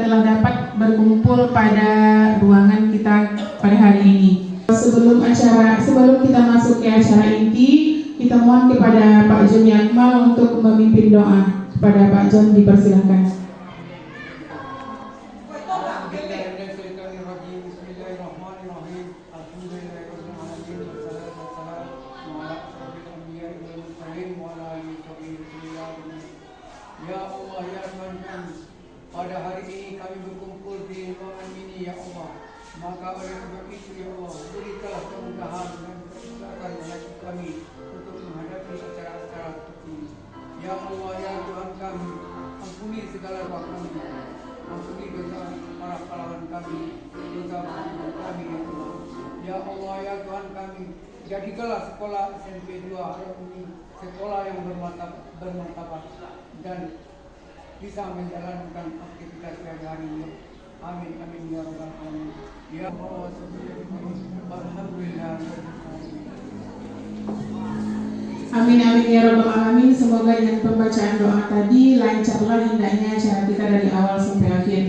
telah dapat berkumpul pada ruangan kita pada hari ini. Sebelum kita masuk ke acara inti, kita mohon kepada Pak John Yakmal untuk memimpin doa. Kepada Pak John dipersilakan. Ya Allah, ya Tuhan kami, pada hari ini kami berkumpul di ruangan ini, ya Allah. Maka oleh sebab itu, ya Allah, berikanlah kemudahan dan kemudahan bagi kami untuk menghadapi acara-acara seperti ini. Ya Allah, ya Tuhan kami, ampuni segala dosa kami, ampuni dosa para pahlawan kami, dosa kami, ya Allah. Ya Allah, ya Tuhan kami, jadikanlah sekolah SMP 2 ini sekolah yang bermartabat dan bisa menjalankan aktivitas sehari-hari. Amin, amin, ya rabbal alamin. Ya Allah, alhamdulillah. Amin, amin, ya rabbal alamin. Semoga dengan pembacaan doa tadi lancarlah hendaknya acara kita dari awal sampai akhir.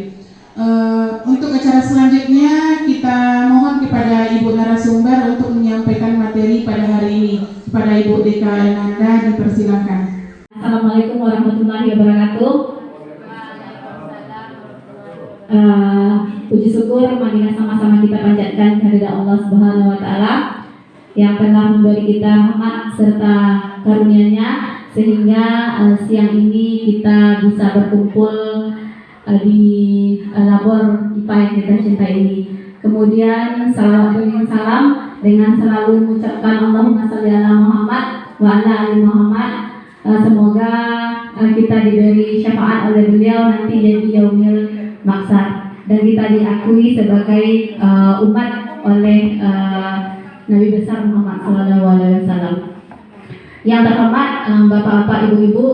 Untuk acara selanjutnya kita mohon kepada Ibu narasumber untuk menyampaikan materi pada hari ini. Kepada Ibu Deka Ananda dipersilakan. Assalamualaikum warahmatullahi wabarakatuh. Puji syukur marilah sama-sama kita panjatkan kehadirat Allah Subhanahu wa taala yang telah memberi kita rahmat serta karunia-Nya sehingga siang ini kita bisa berkumpul di labor IPA yang kita cintai ini. Kemudian salawat dan salam dengan selalu mengucapkan Allahumma sholli ala Muhammad wa ala ali Muhammad. Semoga kita diberi syafaat oleh beliau nanti di yaumil maksar dan kita diakui sebagai umat oleh Nabi besar Muhammad SAW. Yang terhormat Bapak-bapak, Ibu-ibu,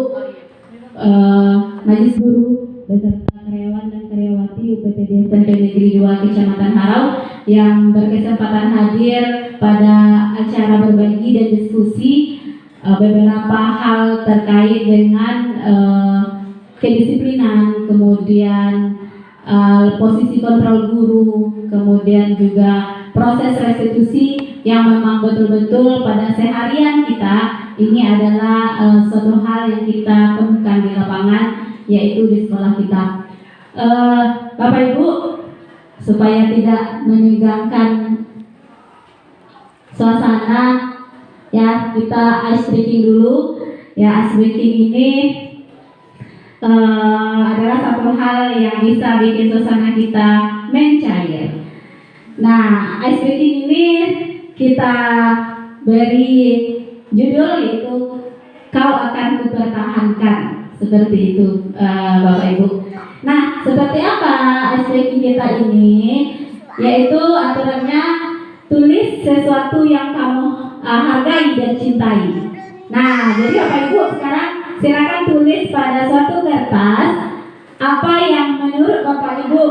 Majelis Guru beserta karyawan dan karyawati UPTD SMP Negeri 2 Kecamatan Harau yang berkesempatan hadir pada acara berbagi dan diskusi beberapa hal terkait dengan kedisiplinan, kemudian posisi kontrol guru, kemudian juga proses restitusi yang memang betul-betul pada seharian kita ini adalah suatu hal yang kita temukan di lapangan, yaitu di sekolah kita. Bapak Ibu, supaya tidak menegangkan suasana, ya kita ice breaking dulu. Ya, ice breaking ini adalah satu hal yang bisa bikin suasana kita mencair. Nah, ice breaking ini kita beri judul yaitu Kau Akan Kupertahankan, seperti itu Bapak Ibu. Nah, seperti apa ice breaking kita ini? Yaitu aturannya tulis sesuatu yang kamu hargai dan cintai. Nah, jadi Bapak Ibu sekarang silakan tulis pada suatu kertas apa yang menurut Bapak Ibu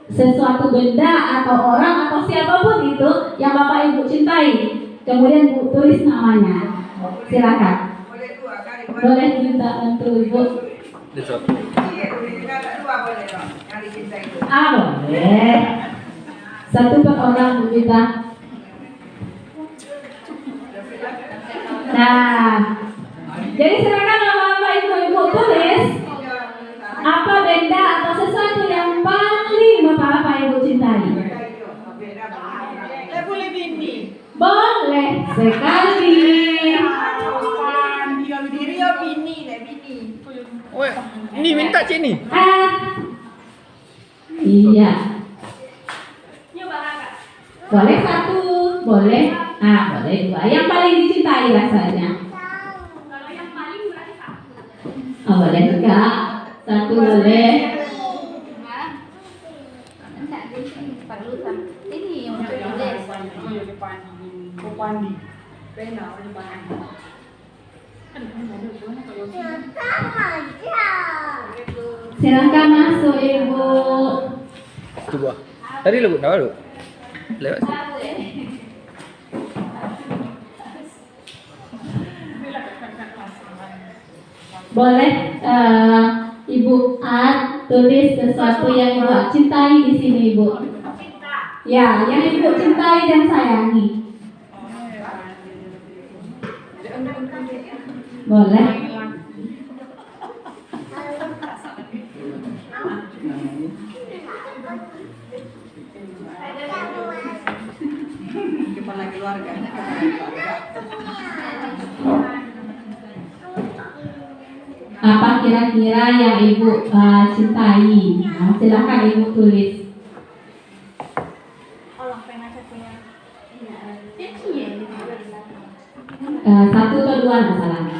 sesuatu benda atau orang atau siapapun itu yang Bapak Ibu cintai. Kemudian Bu tulis namanya. Silakan. Boleh minta bantu Ibu. Boleh. Satu per orang Bu minta. Nah, jadi silakan Bapak Ibu tulis apa benda atau sesuatu yang paling Bapak Ibu cintai. Boleh bini. Boleh sekali. Dia bini deh bini. Weh, ini minta sini. Iya. Boleh satu, boleh. Boleh dua. Yang paling dicintai rasanya. Kalau yang paling berarti satu. Boleh juga. Satu boleh. Perlu ini yang tulis. Pandi. Silakan masuk Ibu. Coba. Tadi lu kenapa lu? Lewat. Boleh Ibu Ad tulis sesuatu yang Ibu cintai di sini, Ibu. Ya, yang Ibu cintai dan sayangi. Boleh. Kepala keluarga. Apa kira-kira yang Ibu cintai? Nah, silakan Ibu tulis. Satu atau dua masalahnya.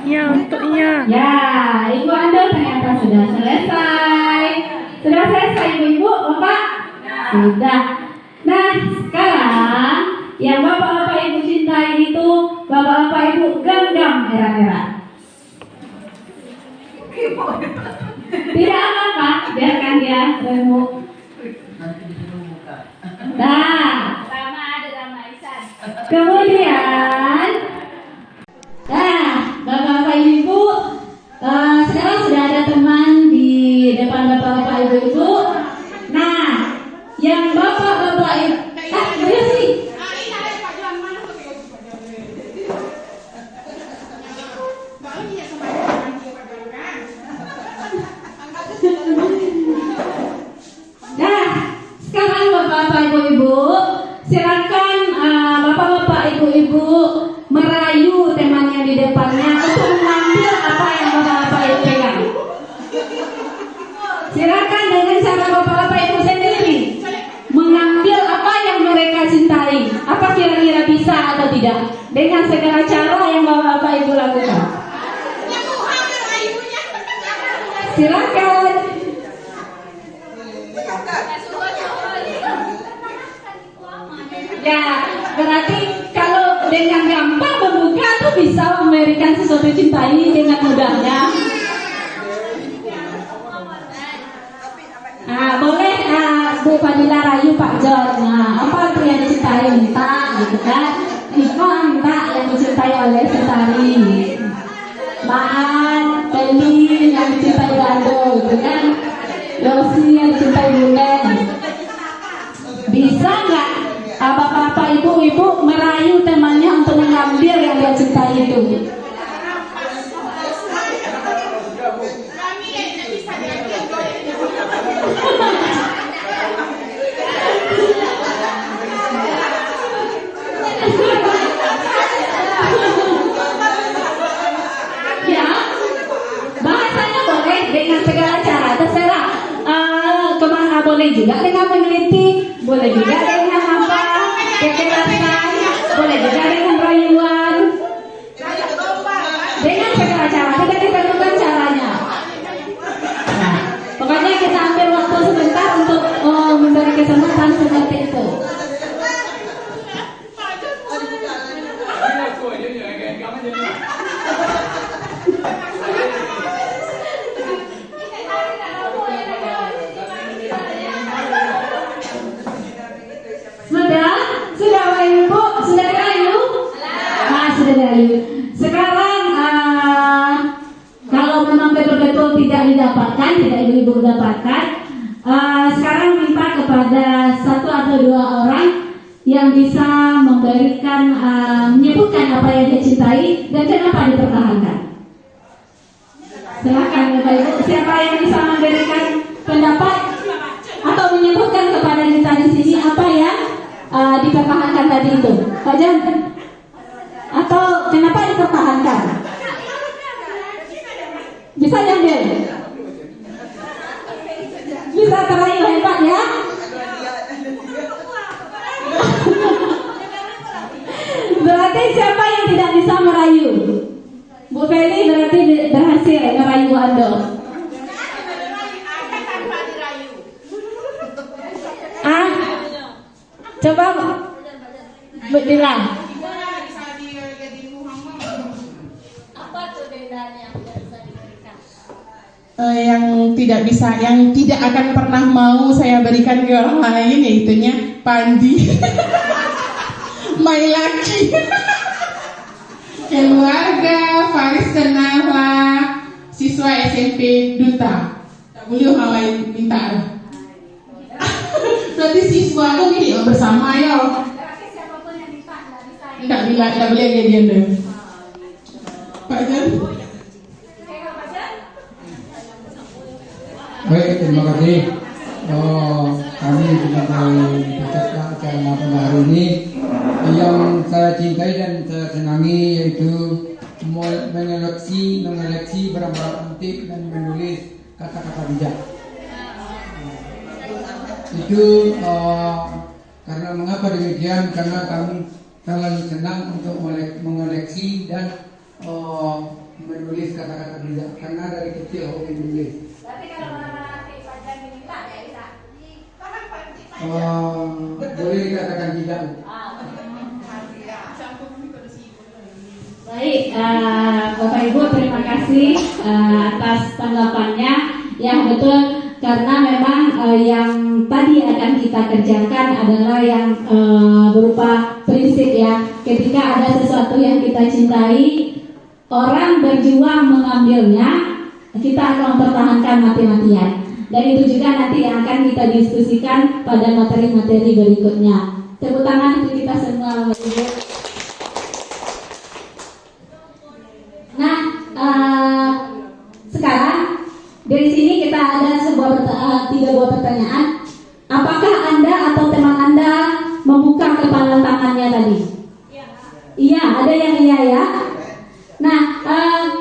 Ya, untuknya. Ya, Ibu Anda ternyata sudah selesai. Sudah selesai Ibu, Bapak? Sudah. Nah, sekarang yang Bapak-Bapak Ibu cintai itu Bapak-Bapak Ibu genggam erat-erat. Tidak apa-apa, biarkan dia remuk. Nah, Rama ada Rama Isan. kemudian, nah, Bapak-Bapak Ibu, sekarang sudah ada teman di depan Bapak-Bapak Ibu. Nah, yang Bapak-Bapak Ibu, dia sih. Nah, sekarang Bapak-Bapak Ibu-Ibu, silakan Bapak-Bapak Ibu-Ibu merayu temannya di depannya untuk mengambil apa yang Bapak-Bapak Ibu pegang. Silakan dengan cara Bapak-Bapak Ibu sendiri mengambil apa yang mereka cintai. Apa kira-kira bisa atau tidak? Dengan segala cara yang Bapak-Bapak Ibu lakukan. Silakan. Ya, berarti kalau dengan gampang membuka tuh bisa memberikan sesuatu cintai dengan mudahnya. Boleh Bu Fadila rayu Pak John. Nah, apa tuh yang dicintai minta gitu kan? Iko minta yang dicintai oleh Setari. Maan, Peli yang dicintai Gando gitu kan? Yosi yang dicintai Bulen. Bisa nggak Bapak-bapak Ibu-ibu merayu temannya untuk mengambil yang dia cintai itu? Ya, bahasanya boleh dengan segala cara, terserah. Kemana boleh juga dengan meneliti, boleh juga dengan apa kekerasan, boleh juga dengan rayuan, dengan segala cara. Kita ditentukan caranya. Nah, pokoknya kita ambil waktu sebentar untuk memberi kesempatan seperti itu. Sudah Bapak Ibu, sudah rayu? Sudah rayu. Sekarang kalau memang betul-betul tidak didapatkan, tidak ibu-ibu dapatkan, sekarang minta kepada satu atau dua orang yang bisa memberikan, menyebutkan apa yang dia cintai dan kenapa dipertahankan. Silakan Bapak Ibu, siapa yang bisa memberikan pendapat atau menyebutkan kepada kita di sini apa yang dipertahankan tadi itu, Pak Jan? Atau kenapa dipertahankan? Bisa diambil? Bisa terayu hebat ya? Berarti siapa yang tidak bisa merayu? Bu Feli berarti berhasil merayu Ando. Coba bilang. Apa tuh bedanya? yang tidak bisa, yang tidak akan pernah mau saya berikan ke orang lain, yaitunya Pandi, my lucky. Keluarga Faris dan Nahla, siswa SMP Duta. Tak boleh orang lain minta. Berarti siswa itu milik bersama ya. Berarti siapapun yang minta nggak bisa. Tidak boleh gender. Pak Jan. Baik, terima kasih. Kami sebagai peserta acara pada hari ini, yang saya cintai dan saya senangi yaitu mengeleksi barang-barang antik dan menulis kata-kata bijak. Itu karena mengapa demikian? Karena kami sangat senang untuk mengoleksi dan menulis kata-kata bijak karena dari kecil hobi menulis. Berarti kalau mana-mana nanti pelajaran diminta ya bisa. Boleh dikatakan tidak. Baik, Bapak Ibu terima kasih atas tanggapannya. Ya betul, karena memang yang tadi akan kita kerjakan adalah yang berupa prinsip ya. Ketika ada sesuatu yang kita cintai, orang berjuang mengambilnya, kita akan mempertahankan mati-matian. Dan itu juga nanti yang akan kita diskusikan pada materi-materi berikutnya. Tepuk tangan untuk kita semua, Bapak Ibu. Nah, sekarang dari sini kita ada tiga buah pertanyaan. Apakah Anda atau teman Anda membuka kepala tangannya tadi? Iya, ada yang iya ya. Nah,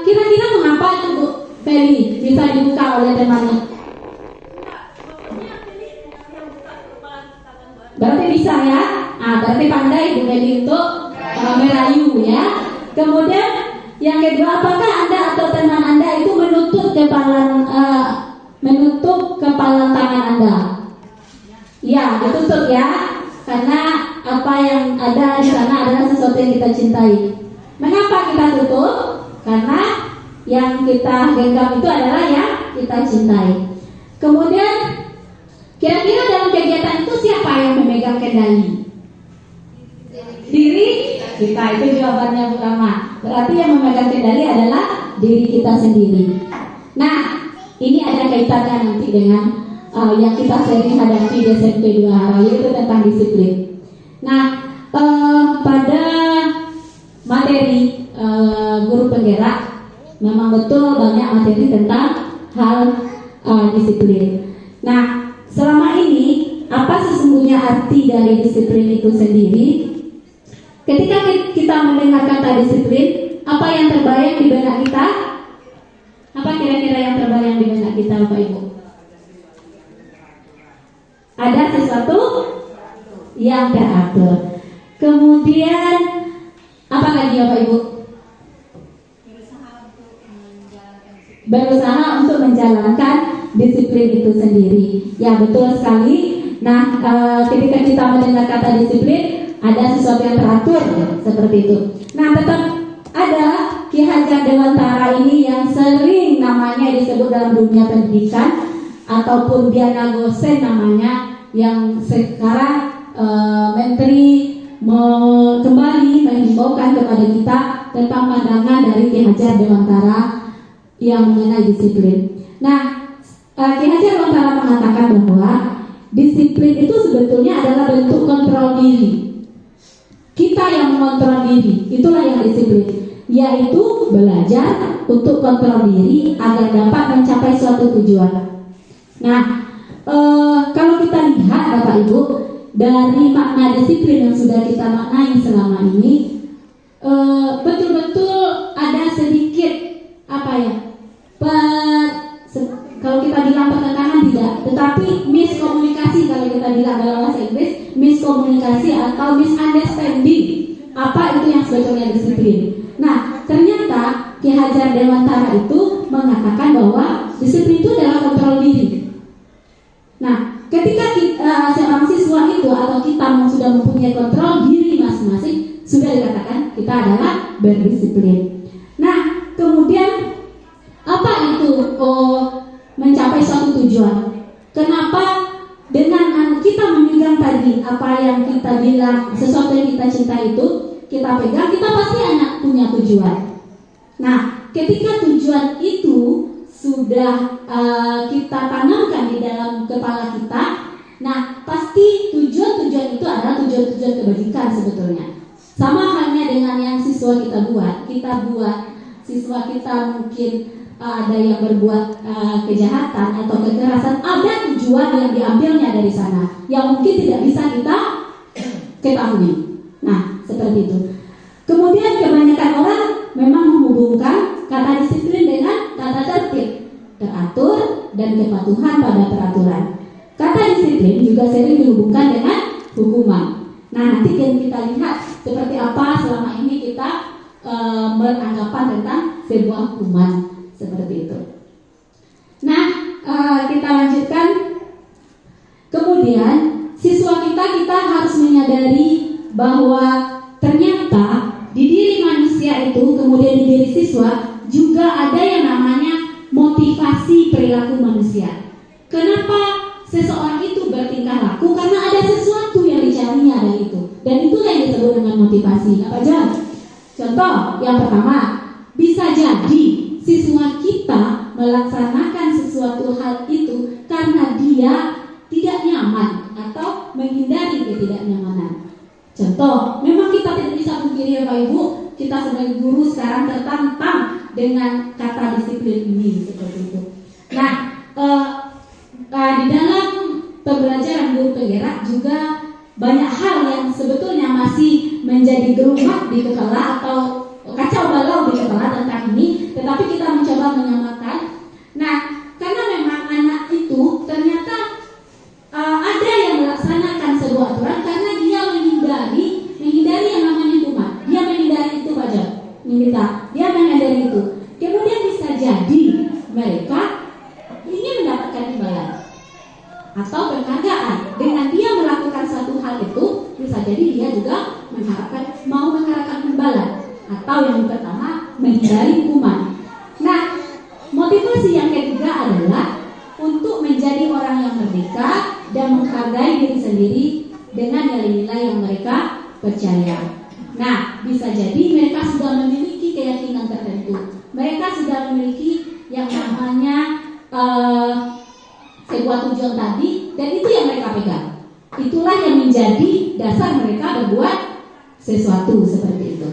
kira-kira mengapa itu Bu Feli bisa dibuka oleh temannya? Berarti bisa ya? Berarti pandai Bu Feli untuk merayu ya. Kemudian yang kedua, apakah Anda atau teman Anda itu menutup kepala tangan Anda? Ya, ditutup ya. Karena apa yang ada di sana adalah sesuatu yang kita cintai. Mengapa kita tutup? Karena yang kita genggam itu adalah yang kita cintai. Kemudian, kira-kira dalam kegiatan itu siapa yang memegang kendali? Diri kita, itu jawabannya pertama. Berarti yang memegang kendali adalah diri kita sendiri. Nah, ini ada kaitannya nanti dengan yang kita sering hadapi di SMP 2 Hara, yaitu tentang disiplin. Nah, pada materi guru penggerak memang betul banyak materi tentang hal disiplin. Nah, selama ini apa sesungguhnya arti dari disiplin itu sendiri? Ketika kita mendengar kata disiplin, apa yang terbayang di benak kita? Apa kira-kira yang terbayang di benak kita, Bapak Ibu? Ada sesuatu yang teratur. Kemudian apa lagi, Bapak Ibu? Berusaha untuk menjalankan disiplin itu sendiri. Ya, betul sekali. Nah, ketika kita mendengar kata disiplin, ada sesuatu yang teratur seperti itu. Nah, tetap ada Ki Hajar Dewantara ini yang sering namanya disebut dalam dunia pendidikan ataupun Diana Gosen namanya, yang sekarang menteri kembali menghimbaukan kepada kita tentang pandangan dari Ki Hajar Dewantara yang mengenai disiplin. Nah, Ki Hajar Dewantara mengatakan bahwa disiplin itu sebetulnya adalah bentuk kontrol diri. Kita yang mengontrol diri, itulah yang disiplin, yaitu belajar untuk kontrol diri agar dapat mencapai suatu tujuan. Nah, kalau kita lihat Bapak Ibu, dari makna disiplin yang sudah kita maknai selama ini, betul-betul ada sedikit kalau kita bilang pertentangan tidak, tetapi miskomunikasi, kalau kita bilang dalam bahasa Inggris, miskomunikasi atau misunderstanding apa itu yang sebetulnya disiplin. Nah, ternyata Ki Hajar Dewantara itu mengatakan bahwa disiplin itu adalah kontrol diri. Nah, ketika seorang siswa itu atau kita sudah mempunyai kontrol diri masing-masing, sudah dikatakan kita adalah berdisiplin. Nah, kemudian apa itu tujuan. Kenapa dengan kita memegang tadi apa yang kita bilang, sesuatu yang kita cinta itu kita pegang, kita pasti punya tujuan. Nah, ketika tujuan itu sudah kita tanamkan di dalam kepala kita, nah pasti tujuan-tujuan itu adalah tujuan-tujuan kebajikan sebetulnya. Sama halnya dengan yang siswa kita buat siswa kita mungkin ada yang berbuat kejahatan atau kekerasan, ada tujuan yang diambilnya dari sana yang mungkin tidak bisa kita ketahui. Nah, seperti itu. Kemudian kebanyakan orang memang menghubungkan kata disiplin dengan kata tertib, teratur, dan kepatuhan pada peraturan. Kata disiplin juga sering dihubungkan dengan hukuman. Nah, nanti kita lihat seperti apa selama ini kita beranggapan tentang sebuah hukuman seperti itu. Nah, kita lanjutkan. Kemudian siswa kita harus menyadari bahwa ternyata di diri manusia itu, kemudian di diri siswa juga ada yang namanya motivasi perilaku manusia. Kenapa seseorang itu bertingkah laku? Karena ada sesuatu yang dicarinya dari itu, dan itulah yang disebut dengan motivasi. Apa aja? Contoh yang pertama, bisa jadi siswa kita melaksanakan sesuatu hal itu karena dia tidak nyaman atau menghindari ketidaknyamanan. Contoh, memang kita tidak bisa pungkiri ya Pak Ibu, kita sebagai guru sekarang tertantang dengan kata disiplin ini seperti itu. Nah, di dalam pembelajaran guru penggerak juga banyak hal yang sebetulnya masih menjadi gerumak di kepala atau kacau balau di kepala tentang ini, tetapi kita mencoba menyamakan. Nah, karena memang anak itu ternyata ada yang melaksanakan sebuah aturan karena dia menghindari yang namanya hukuman. Dia menghindari itu Pak John, dia menghindari itu. Kemudian bisa jadi mereka ingin mendapatkan imbalan atau penghargaan. Dengan dia melakukan satu hal itu, bisa jadi dia juga mau mengharapkan imbalan, atau yang pertama menghindari hukuman. Nah, motivasi yang ketiga adalah untuk menjadi orang yang merdeka dan menghargai diri sendiri dengan nilai-nilai yang mereka percaya. Nah, bisa jadi mereka sudah memiliki keyakinan tertentu. Mereka sudah memiliki yang namanya sebuah tujuan tadi, dan itu yang mereka pegang. Itulah yang menjadi dasar mereka berbuat sesuatu seperti itu.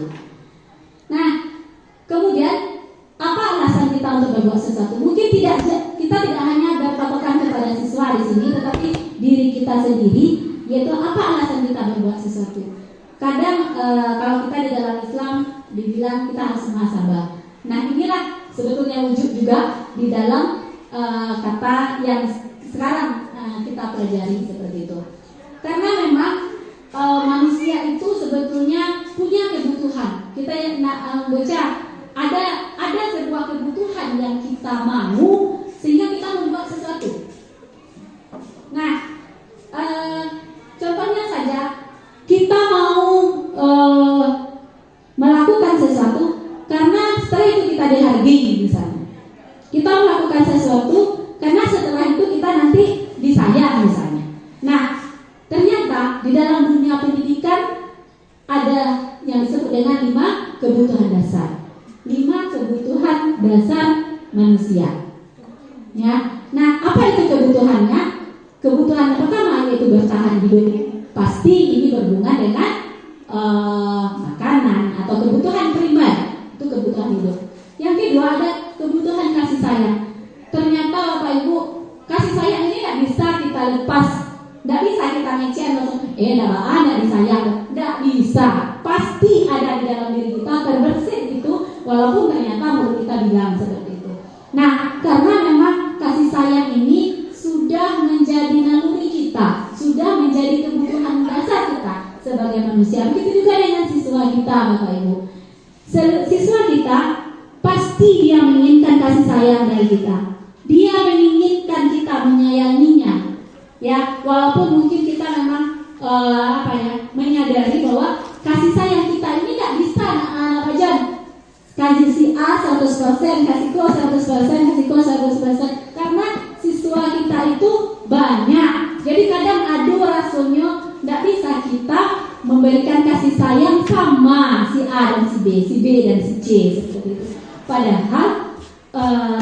Nah, kemudian apa alasan kita untuk berbuat sesuatu? Mungkin kita tidak hanya berpatokan kepada siswa di sini, tetapi diri kita sendiri, yaitu apa alasan kita berbuat sesuatu. Kadang kalau kita di dalam Islam dibilang kita harus muhasabah. Nah, inilah sebetulnya wujud juga di dalam kata yang sekarang kita pelajari seperti itu. Karena memang manusia itu sebetulnya punya kebutuhan. Kita baca ada sebuah kebutuhan yang kita mau sehingga kita membuat sesuatu. Nah, contohnya saja kita mau melakukan sesuatu karena setelah itu kita dihargai misalnya. Kita melakukan sesuatu karena setelah itu kita nanti disayang misalnya. Nah, ternyata di dalam dunia pendidikan ada yang disebut dengan 5 kebutuhan dasar. 5 kebutuhan dasar manusia. Ya. Nah, apa itu kebutuhannya? Kebutuhan pertama yaitu bertahan hidup. Pasti ini berhubungan dengan makanan atau kebutuhan primer. Itu kebutuhan hidup. Yang kedua ada kebutuhan kasih sayang. Ternyata Bapak Ibu, kasih sayang ini tidak bisa kita lepas. Tidak bisa kita ngecen langsung, tidak disayang. Tidak bisa. Pasti ada di dalam diri kita terbersit itu, walaupun ternyata mulut kita bilang seperti itu. Nah, karena memang kasih sayang ini sudah menjadi naluri kita, sudah menjadi kebutuhan dasar kita sebagai manusia. Begitu juga dengan siswa kita, Bapak Ibu. Siswa kita pasti dia menginginkan kasih sayang dari kita. Dia menginginkan kita menyayanginya. Ya, walaupun mungkin kita memang menyadari bahwa kasih sayang kita ini tidak bisa kasih si A 100%, kasih ko 100%, kasih ko 100%. Karena siswa kita kita itu banyak. Jadi kadang aduh rasanya tidak bisa kita memberikan kasih sayang sama si A dan si B dan si C seperti itu. Padahal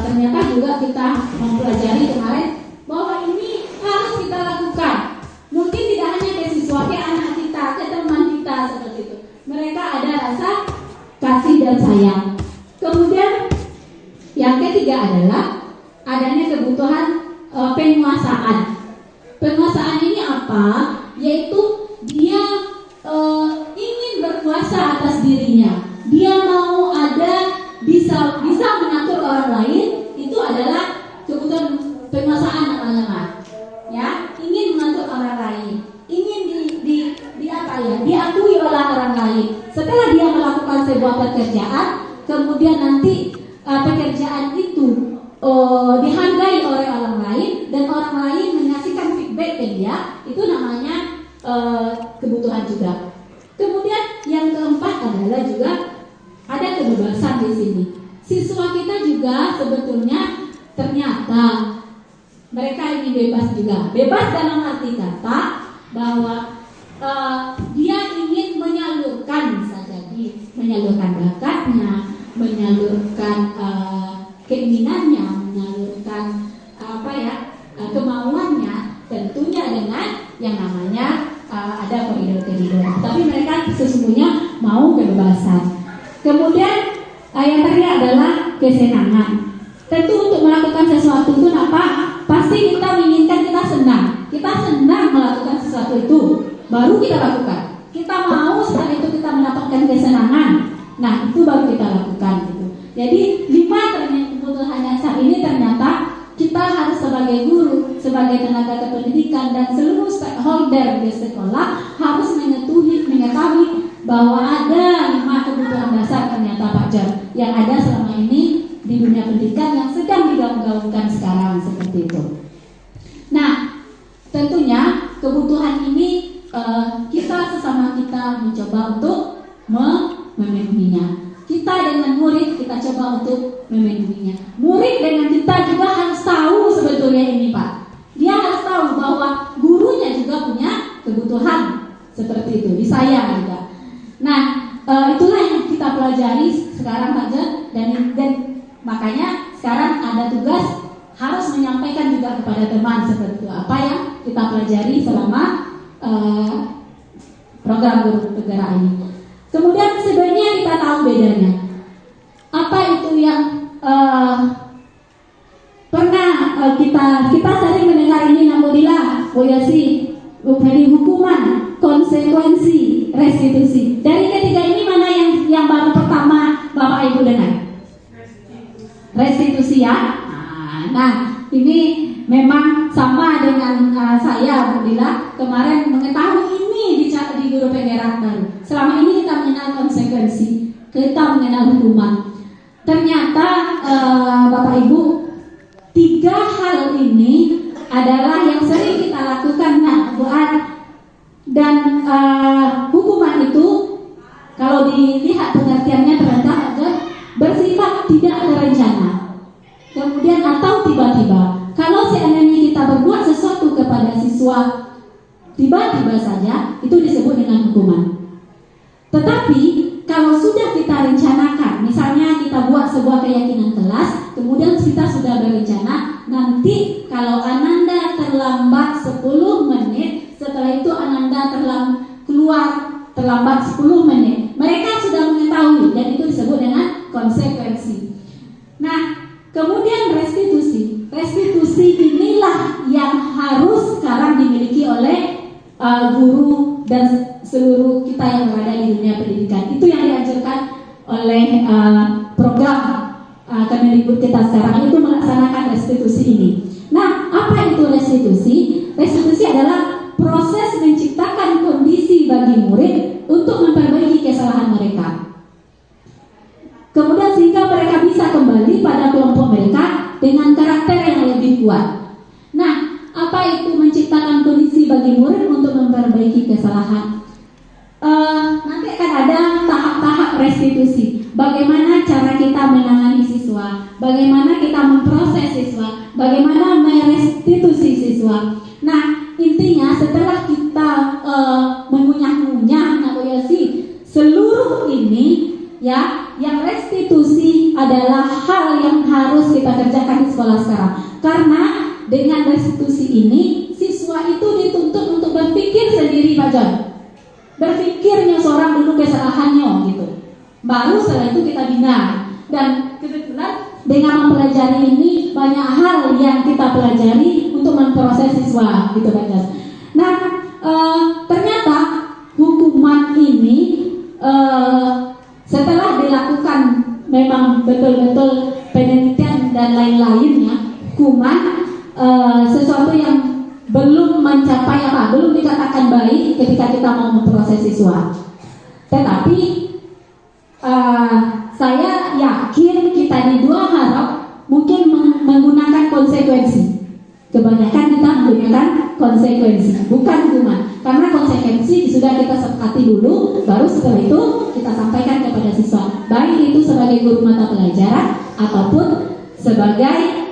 ternyata juga kita mempelajari kemarin bahwa ini harus kita lakukan. Mungkin tidak hanya ke siswa, ke anak kita, ke teman kita seperti itu. Mereka ada rasa kasih dan sayang. Kemudian yang ketiga adalah adanya kebutuhan penguasaan. Penguasaan ini apa? Yaitu dia ingin berkuasa atas dirinya. Dia mau bisa mengatur orang lain. Itu adalah kebutuhan penguasaan namanya, ya. Ingin mengatur orang lain, ingin diakui oleh orang lain. Setelah dia melakukan sebuah pekerjaan, kemudian nanti pekerjaan itu dihargai oleh orang lain dan orang lain mengasihkan feedback ke dia, itu namanya kebutuhan juga. Kemudian yang keempat adalah juga ada kebebasan di sini. Siswa kita juga sebetulnya ternyata mereka ini bebas juga. Bebas dalam arti kata bahwa dia ingin menyalurkan, bisa jadi menyalurkan bakatnya, menyalurkan keinginannya, menyalurkan kemauannya, tentunya dengan yang namanya ada koridor-koridor. Tapi mereka sesungguhnya mau kebebasan. Kemudian yang terakhir adalah kesenangan. Tentu untuk melakukan sesuatu itu pasti kita menginginkan kita senang. Kita senang melakukan sesuatu itu, baru kita lakukan. Kita mau setelah itu kita mendapatkan kesenangan. Nah, itu baru kita lakukan gitu. Jadi 5 kebutuhan dasar ini ternyata kita harus sebagai guru, sebagai tenaga kependidikan dan seluruh stakeholder di sekolah harus mengetahui bahwa ada 5 kebutuhan dasar ternyata Pak Jar yang ada selama ini di dunia pendidikan yang sedang digaung-gaungkan sekarang seperti itu. Nah, tentunya kebutuhan ini kita sesama kita mencoba untuk memenuhinya. Kita dengan murid kita coba untuk memenuhinya. Murid dengan kita juga harus tahu sebetulnya ini Pak. Dia harus tahu bahwa gurunya juga punya kebutuhan seperti itu, disayang juga. Nah, itulah yang kita pelajari sekarang Pak Jan, dan makanya sekarang ada tugas harus menyampaikan juga kepada teman seperti itu apa yang kita pelajari selama program guru penggerak ini. Kemudian sebenarnya kita tahu bedanya. Apa itu yang pernah kita sering mendengar ini nampaklah Boyasi dari hukuman, konsekuensi, restitusi. Dari ketiga ini mana yang baru pertama Bapak Ibu dengar? Restitusi ya. Nah, ini memang sama dengan saya Budila kemarin mengetahui ini di guru penggerak baru. Selama ini kita mengenal konsekuensi, kita mengenal hukuman. Ternyata Bapak Ibu, 3 hal ini adalah yang sering kita lakukan dan hukuman itu kalau dilihat pengertiannya ternyata ada bersifat tidak terencana. Kemudian atau tiba-tiba. Kalau seandainya kita berbuat sesuatu kepada siswa tiba-tiba saja, itu disebut dengan hukuman. Tetapi kalau sudah kita rencanakan, misalnya kita buat sebuah keyakinan kelas, kemudian kita sudah berencana, nanti kalau Ananda terlambat 10 menit, setelah itu Ananda terlambat 10 menit. Mereka sudah mengetahui dan itu disebut dengan konsekuensi. Nah, kemudian restitusi. Restitusi inilah yang harus sekarang dimiliki oleh guru dan seluruh kita yang berada di dunia pendidikan. Itu yang dianjurkan oleh program Kemendikbud kita sekarang, itu melaksanakan restitusi ini. Nah, apa itu restitusi? Restitusi adalah proses menciptakan kondisi bagi murid untuk memperbaiki kesalahan mereka. Kemudian sehingga mereka bisa kembali pada kelompok mereka dengan karakter yang lebih kuat. Nah, apa itu menciptakan kondisi bagi murid untuk memperbaiki kesalahan? Nanti akan ada tahap-tahap restitusi. Bagaimana cara kita menangani siswa, bagaimana kita memproses siswa, bagaimana merestitusi intinya setelah kita mengunyah-ngunyah seluruh ini ya, yang restitusi adalah hal yang harus kita kerjakan di sekolah sekarang. Karena dengan restitusi ini siswa itu dituntut untuk berpikir sendiri, Pak John. Berpikirnya seorang dulu kesalahannya gitu. Baru setelah itu kita bina. Dan kebetulan dengan mempelajari ini banyak hal yang kita pelajari untuk memproses siswa gitu, Pak John. Nah, ternyata hukuman ini setelah dilakukan memang betul-betul penelitian dan lain-lainnya, hukuman sesuatu yang belum mencapai belum dikatakan baik ketika kita mau memproses siswa. Tetapi saya yakin kita di Dua Harap mungkin menggunakan konsekuensi. Kebanyakan kita menggunakan konsekuensi, bukan hukuman. Karena konsekuensi sudah kita sepakati dulu, baru setelah itu kita sampaikan kepada siswa. Baik itu sebagai guru mata pelajaran ataupun sebagai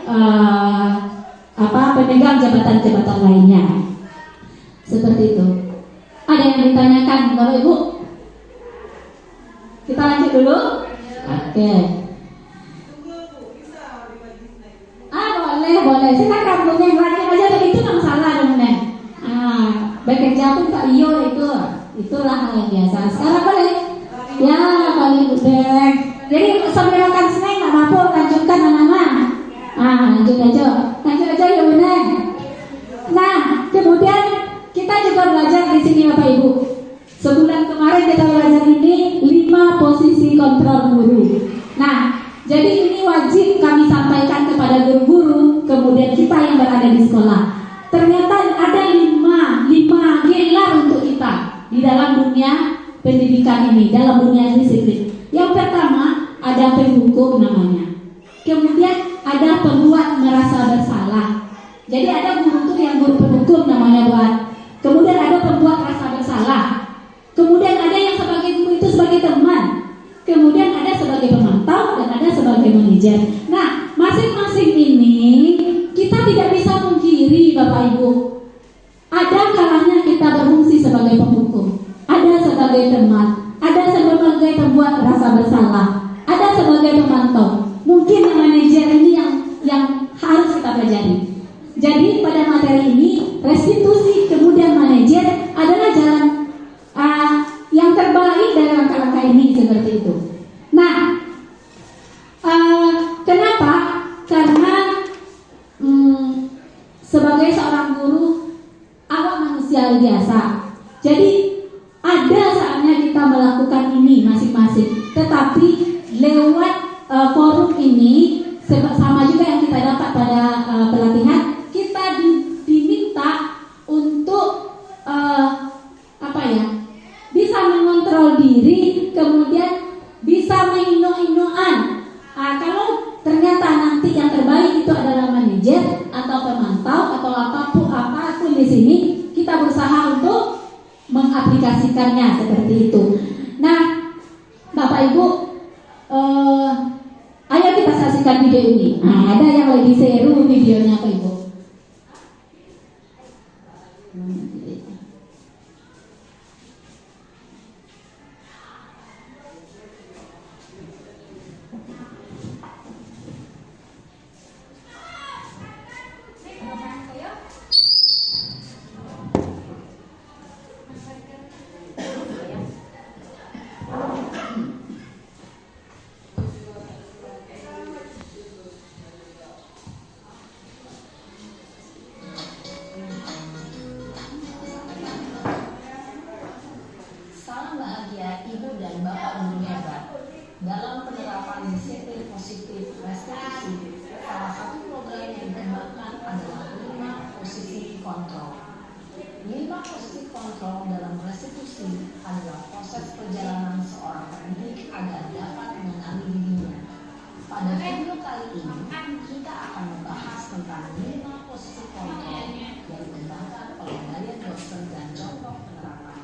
pemegang jabatan-jabatan lainnya. Seperti itu. Ada yang ditanyakan, Bapak Ibu? Kita lanjut dulu. Oke. Boleh. Silakan Bu Neng, lanjut aja, itu nggak masalah dong Neng. Bekerja pun tak iyo itulah hal yang biasa. Sekarang boleh? Ya, boleh Bu Neng. Jadi sambil makan snack nggak apa-apa, lanjutkan anak-anak. Lanjut aja ya Bu Neng. Nah, kemudian kita juga belajar di sini Bapak Ibu. Sebulan kemarin kita belajar ini 5 posisi kontrol guru. Nah, jadi ini wajib kami sampaikan kepada guru-guru, kemudian kita yang berada di sekolah. Ternyata ada 5 gelar untuk kita di dalam dunia pendidikan ini, dalam dunia disiplin. Yang pertama ada penghukum namanya. Kemudian ada pembuat merasa bersalah. Jadi ada guru tuh yang guru penghukum namanya buat. Kemudian ada pembuat rasa bersalah. Kemudian ada yang sebagai guru itu sebagai teman. Kemudian ada sebagai pemantau dan ada sebagai manajer. Nah, masing-masing ini kita tidak bisa pungkiri Bapak Ibu. Ada kalanya kita berfungsi sebagai penghukum, ada sebagai teman, ada sebagai pembuat rasa bersalah, ada sebagai pemantau. Mungkin yang manajer ini yang harus kita pelajari. Jadi pada materi ini restitusi kemudian manajer adalah jalan yang terbaik dari langkah-langkah ini seperti itu. Nah, kenapa? Karena sebagai seorang guru awak manusia biasa. Jadi ada saatnya kita melakukan ini masing-masing. Tetapi lewat forum ini sama juga yang kita dapat pada pelatihan, kita diminta untuk bisa mengontrol diri, kemudian bisa mengino-inoan. Kalau ternyata nanti yang terbaik itu adalah manajer atau pemantau atau apapun di sini, kita berusaha untuk mengaplikasikannya seperti itu. Nah, Bapak Ibu, ayo kita saksikan video ini. Ada yang lagi seru videonya Bapak Ibu. Dalam penerapan disiplin positif restitusi, salah satu program yang dikembangkan adalah 5 posisi kontrol. 5 posisi kontrol dalam restitusi adalah proses perjalanan seorang pendidik agar dapat mengenali dirinya. Pada video kali ini, kita akan membahas tentang 5 posisi kontrol yang dikembangkan oleh Dayat Dosen dan contoh penerapan.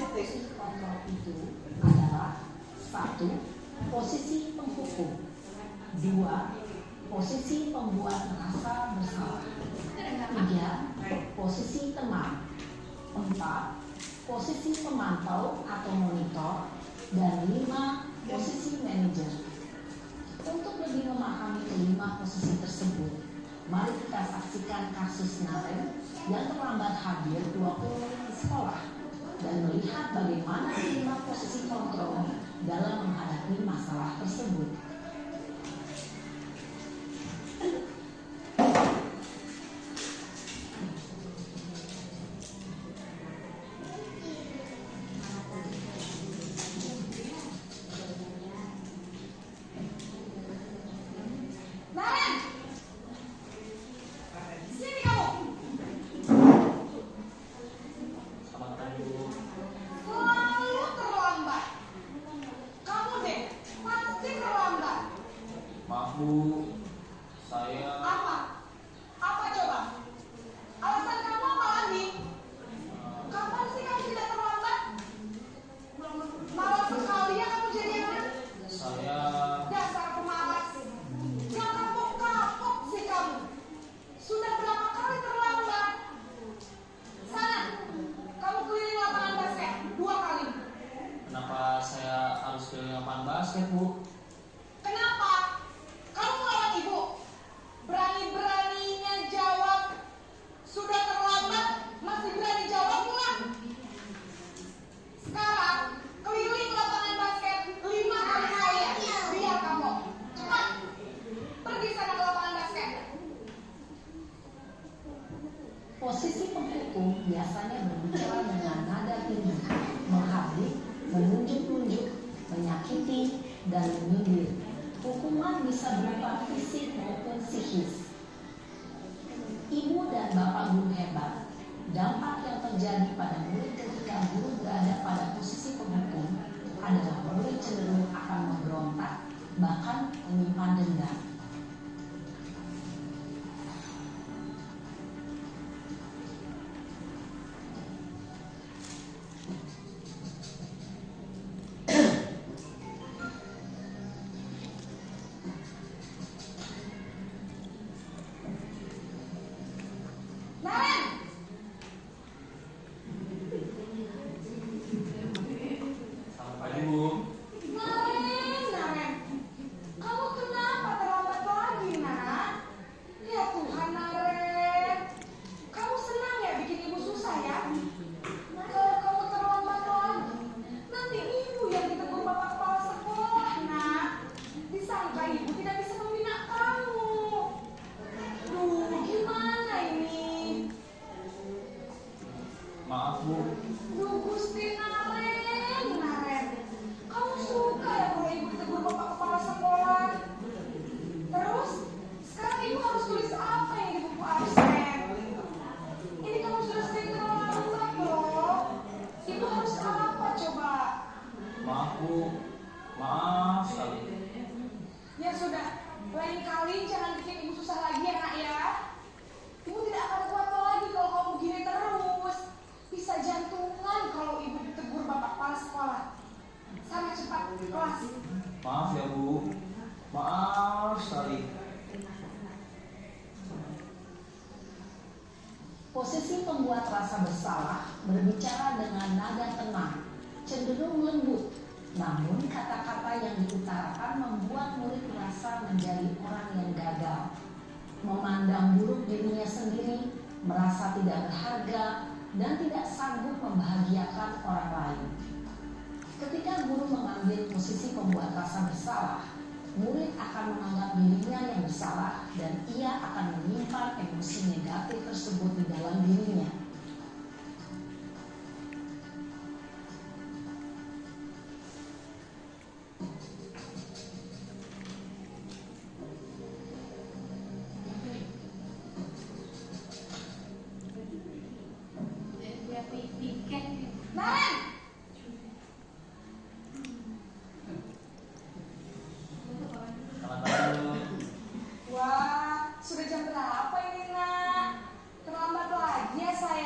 Posisi kontrol itu adalah 1. posisi penghukum. 2. Posisi pembuat merasa bersalah. 3. Posisi teman. 4. Posisi pemantau atau monitor. Dan 5. Posisi manajer. Untuk lebih memahami kelima posisi tersebut, mari kita saksikan kasus Naren yang terlambat hadir 20 menit di sekolah dan melihat bagaimana kelima posisi kontrol dalam menghadapi masalah tersebut. Naren, sini kamu. Selalu terlambat. Kamu deh, pasti terlambat. Maaf Bu, saya Apa? Apa coba? Alasan kamu apa lagi? Kapan sih kamu tidak terlambat? Malas sekali ya kamu jadi anak. saya Dasar pemalas. Yang kapok-kapok sih kamu. Sudah berapa kali terlambat? Sana, kamu keliling lapangan basket 2 kali. kenapa saya harus keliling lapangan basket Bu? Kenapa? Kamu melawan ibu. Berani-beraninya jawab. Sudah terlambat, masih berani jawab pula. Sekarang, keliling lapangan basket 5 kali saya. Biar kamu. Cepat. Pergi sana ke lapangan basket. Posisi penghukum biasanya berbicara dengan nada tinggi, menghardik, menunjuk-nunjuk, menyakiti, dan menyindir. Hukuman bisa berupa fisik maupun psikis. Ibu dan bapak guru hebat, dampak yang terjadi pada murid ketika guru berada pada posisi penghukum adalah murid cenderung akan memberontak, bahkan menyimpan dendam. Naren, Selamat pagi Bu. Naren. Kamu kenapa terlambat lagi, nak? Ya Tuhan, Naren. Kamu senang ya bikin ibu susah ya? Kalau kamu terlambat lagi, nanti ibu yang ditegur bapak kepala sekolah, nak. Disangka ibu tidak bisa membina kamu. Duh, gimana ini? Maaf Bu, Duh, Gusti Naren. Kamu suka ya kalau ibu ditegur bapak kepala sekolah? Terus, sekarang ibu harus tulis apa yang di buku absen? Ini kamu sudah sering terlambat loh. Ibu harus apa coba? maaf Bu, maaf sekali. Ya sudah, lain kali jangan bikin ibu susah lagi ya nak ya. Ibu tidak akan kuat lagi kalau kamu begini terus. Bisa jantungan kalau ibu ditegur bapak kepala sekolah. Sana cepat kelas. Maaf ya Bu, maaf sekali. Posisi pembuat rasa bersalah berbicara dengan nada tenang, cenderung lembut. Namun kata-kata yang diutarakan membuat murid merasa menjadi orang yang gagal, memandang buruk dirinya sendiri, merasa tidak berharga, dan tidak sanggup membahagiakan orang lain. Ketika guru mengambil posisi pembuat rasa bersalah, murid akan menganggap dirinya yang bersalah dan ia akan menyimpan emosi negatif tersebut di dalam dirinya. Naren, Selamat pagi Bu. wah sudah jam berapa ini nak? Terlambat lagi ya saya.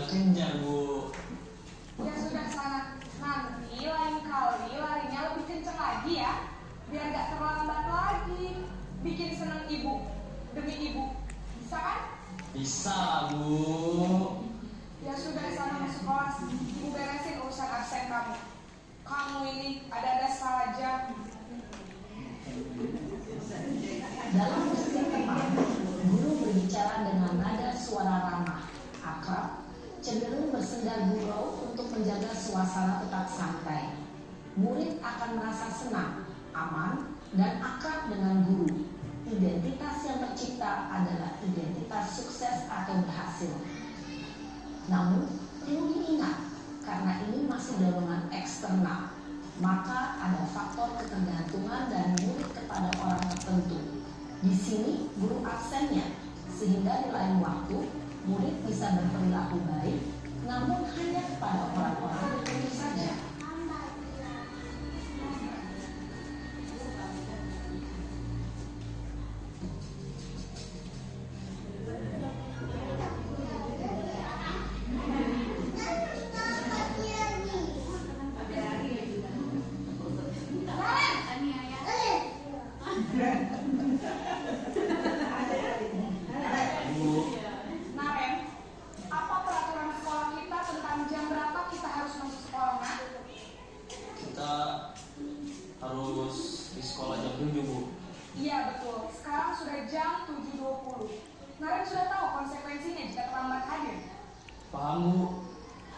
kejar Bu. Ya sudah sana, nanti lain kali larinya lebih kenceng lagi ya, biar gak terlambat lagi. Bikin seneng ibu, demi ibu, bisa kan? Bisa lah Bu. Ya sudah sana masuk kelas, ibu beresin urusan absen kamu. Kamu ini ada saja. Dalam musik teman, guru berbicara dengan nada suara ramah, akrab, cenderung bersendar gurau untuk menjaga suasana tetap santai. Murid akan merasa senang, aman, dan akrab dengan guru. Identitas yang tercipta adalah identitas sukses atau berhasil. Namun, perlu diingat, karena ini masih dorongan eksternal, maka ada faktor ketergantungan dan murid kepada orang tertentu. Di sini, guru absennya, sehingga di lain waktu, murid bisa berperilaku baik, namun hanya kepada orang-orang tertentu saja. Naren, apa peraturan sekolah kita tentang jam berapa kita harus masuk sekolah, Nak? Kita harus di sekolah jam 7 Bu. Iya betul, sekarang sudah jam 7.20. Naren sudah tahu konsekuensinya jika terlambat hadir. Paham Bu.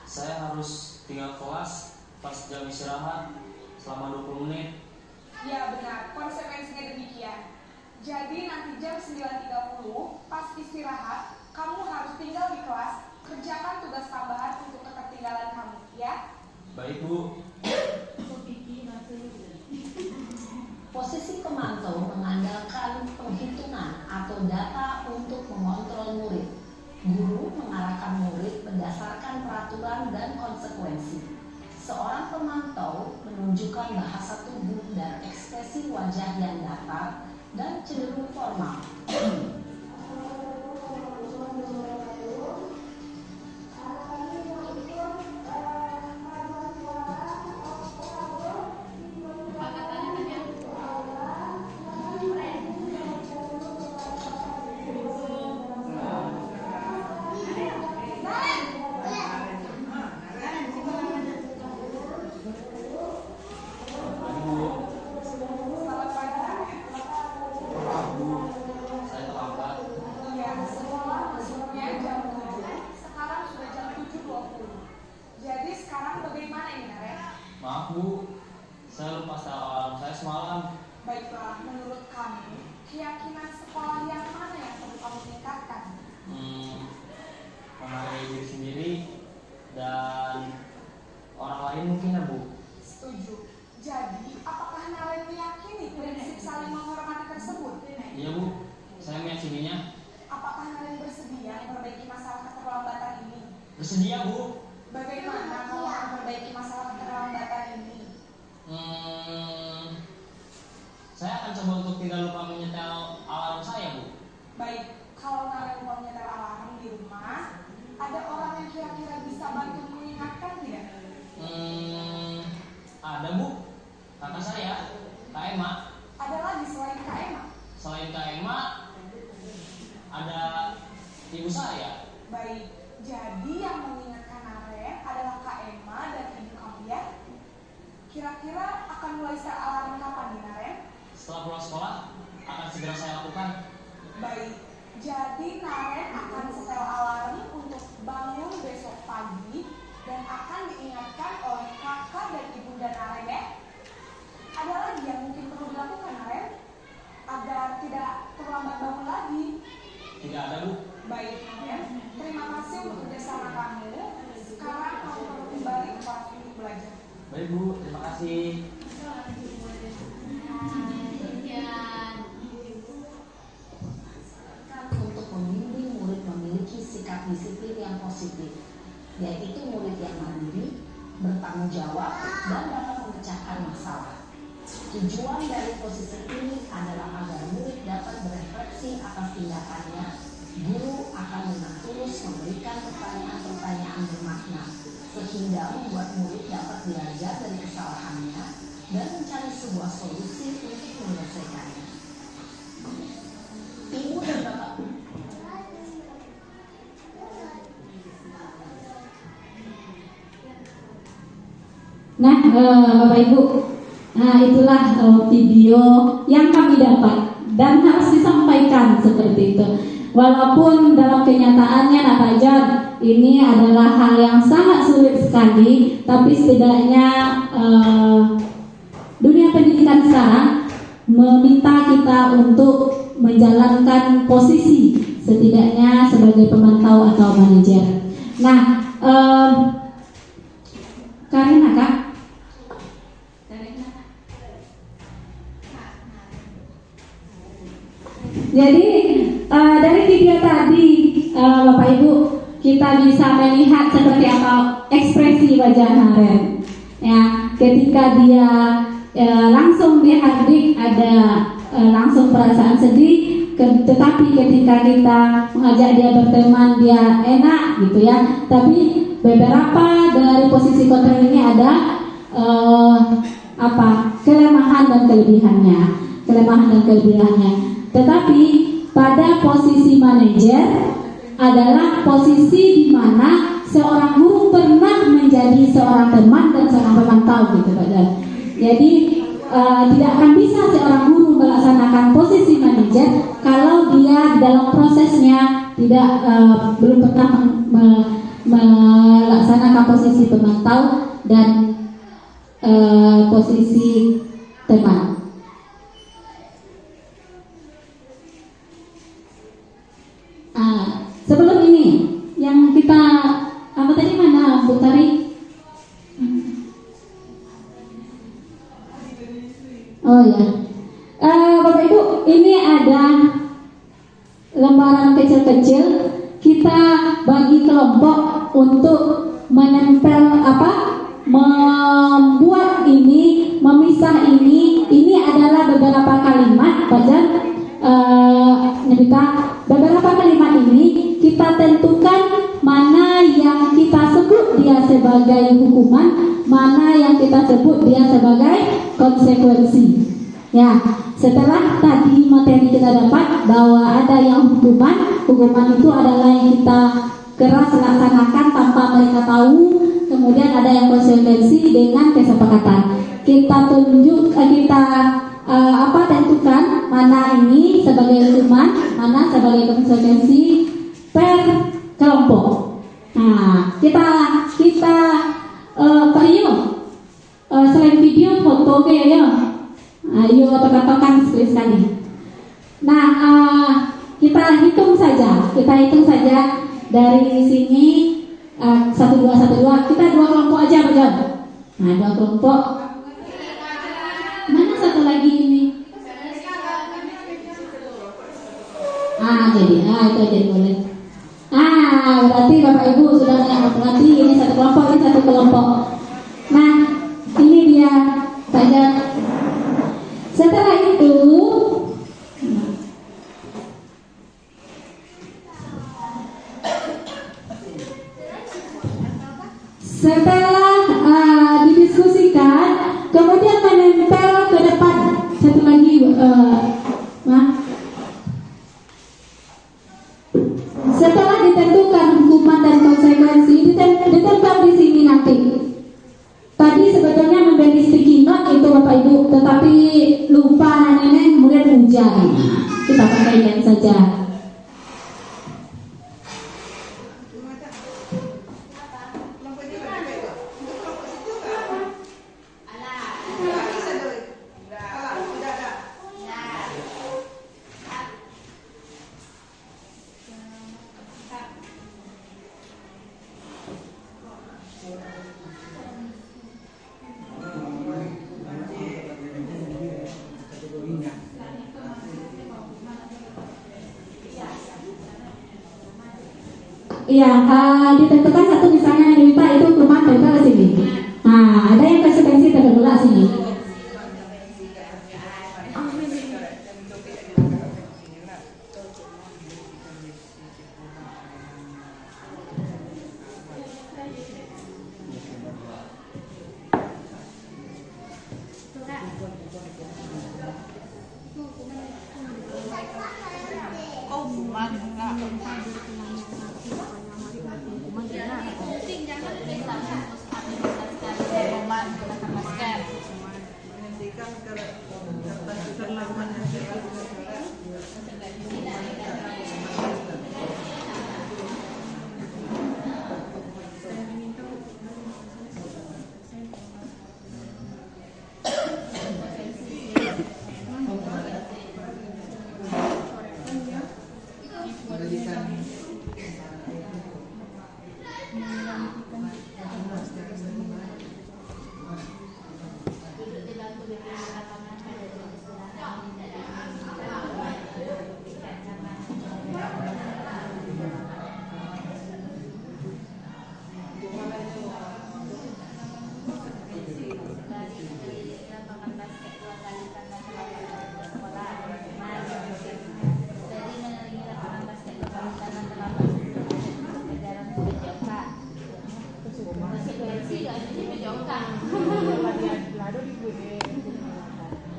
Saya harus tinggal kelas pas jam istirahat selama 20 menit. Iya benar, konsekuensinya demikian. Jadi nanti jam 9.30 pas istirahat, kamu harus tinggal di kelas, kerjakan tugas tambahan untuk ketertinggalan kamu, ya? Baik Bu. Posisi pemantau mengandalkan penghitungan atau data untuk mengontrol murid. Guru mengarahkan murid berdasarkan peraturan dan konsekuensi. Seorang pemantau menunjukkan bahasa tubuh dan ekspresi wajah yang datar dan cenderung formal. Selamat pagi, Naren. Bu, saya terlambat. Iya, sekolah masuknya jam 7, sekarang sudah jam 7.20. Jadi sekarang bagaimana ini, Naren? Maaf Bu, saya lupa setel alarm saya semalam. Baiklah, menurut kamu, keyakinan sekolah yang mana yang perlu kamu tingkatkan? Menghargai diri sendiri dan orang lain mungkin ya Bu. Setuju. Jadi, apakah Naren meyakini prinsip saling menghormati tersebut? Iya Bu, saya meyakininya. Apakah Naren bersedia memperbaiki masalah keterlambatan ini? Bersedia Bu. Bagaimana kalau memperbaiki masalah keterlambatan ini? Saya akan coba untuk tidak lupa menyetel alarm saya Bu. Baik, kalau Naren mau nyetel alarm di rumah, ada orang yang kira-kira bisa bantu mengingatkan tidak? Ada Bu, kakak saya, Kak Emma. Ada lagi selain Kak Emma? Selain Kak Emma, ada ibu saya. Baik, jadi yang mengingatkan Naren adalah Kak Emma dan ibu kamu ya? Kira-kira akan mulai setel alarm kapan nih, Naren? Setelah pulang sekolah, akan segera saya lakukan. Baik, jadi Naren akan setel alarm untuk bangun besok pagi dan akan diingatkan oleh kakak dan ibunda Naren ya. Ada lagi yang mungkin perlu dilakukan, Naren, agar tidak terlambat bangun lagi. Tidak ada Bu. Baik, Naren, terima kasih untuk kerjasama kamu. Sekarang kamu perlu kembali ke kelas untuk belajar. Baik Bu, terima kasih. Untuk membimbing murid memiliki sikap disiplin yang positif, yaitu murid yang mandiri, bertanggung jawab, dan dapat memecahkan masalah. Tujuan dari posisi ini adalah agar murid dapat berefleksi atas tindakannya. Guru akan dengan tulus memberikan pertanyaan-pertanyaan sehingga membuat murid dapat belajar dari kesalahannya dan mencari sebuah solusi untuk menyelesaikannya. Ibu dan Bapak. Nah, Bapak Ibu, itulah video yang kami dapat dan harus disampaikan seperti itu. Walaupun dalam kenyataannya Nak Fajar ini adalah hal yang sangat sulit sekali, tapi setidaknya dunia pendidikan sekarang meminta kita untuk menjalankan posisi setidaknya sebagai pemantau atau manajer. Nah, Karina Kak. Jadi dari video tadi Bapak Ibu kita bisa melihat seperti apa ekspresi wajah Naren. Ya, ketika dia langsung dihardik ada langsung perasaan sedih, tetapi ketika kita mengajak dia berteman dia enak gitu ya. Tapi beberapa dari posisi kontra ini ada kelemahan dan kelebihannya. Tetapi pada posisi manajer adalah posisi di mana seorang guru pernah menjadi seorang teman dan seorang pemantau gitu Pak Jan. Jadi tidak akan bisa seorang guru melaksanakan posisi manajer kalau dia dalam prosesnya belum pernah melaksanakan posisi pemantau dan posisi teman. Sebelum ini yang kita apa tadi mana Bu Tari? Oh ya, Bapak Ibu, ini ada lembaran kecil-kecil. Kita bagi kelompok untuk menempel membuat ini, memisah ini. Ini adalah beberapa kalimat, Pak Jan. Beberapa kalimat ini kita tentukan mana yang kita sebut dia sebagai hukuman, mana yang kita sebut dia sebagai konsekuensi. Ya, setelah tadi materi kita dapat bahwa ada yang hukuman itu adalah yang kita keras laksanakan tanpa mereka tahu. Kemudian ada yang konsekuensi dengan kesepakatan. Kita tentukan mana ini sebagai hukuman, mana sebagai konsekuensi per kelompok. Nah, kita selain video foto kayaknya, ayo tokan sekali. Nah, kita hitung saja dari sini 1, 2, 1, 2. Kita 2 kelompok aja betul. Nah, 2 kelompok. Mana satu lagi ini? Itu aja boleh. Berarti Bapak Ibu sudah mengerti ini satu kelompok, ini satu kelompok. Nah, ini dia saja. Setelah itu didiskusikan, kemudian menempel ke depan. Satu lagi, setelah ditentukan hukuman dan konsekuensi, ditempel di sini nanti. Tadi sebetulnya memberi sticky note itu Bapak Ibu, tetapi lupa nenek kemudian hujan. Kita pakaikan saja. Iya, ditentukan satu misalnya Yuta itu hukuman tempel sini. Nah, ada yang konsekuensi terbelah sini.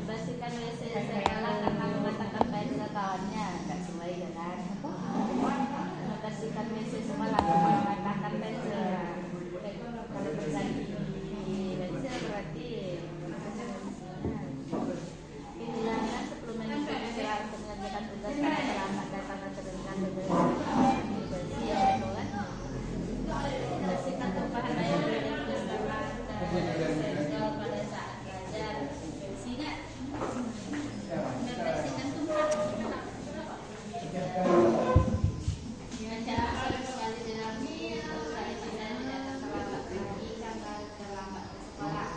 Bersihkan WC setelah kakak mengatakan baik kawannya, nggak sesuai dengan membersihkan WC semalam mengatakan baik. Kalau terjadi di WC berarti hilangkan 10 menit istirahat untuk mengerjakan tugas karena terlambat datang dan terdengar bersih ya kan. Bersihkan tumpahan air dari tugas sensor pada saat belajar. Bersihnya membersihkan tumpahan. Dengan cara sekali dengan sekali tidak terlambat lagi karena terlambat ke sekolah.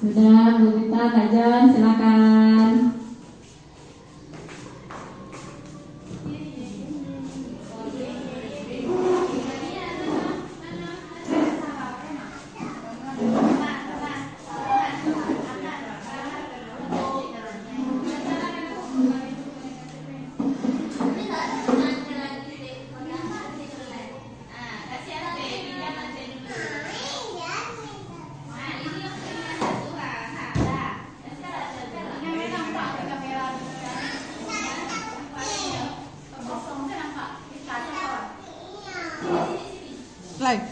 Sudah, Bu Rita, Kak John, silakan. Mulai.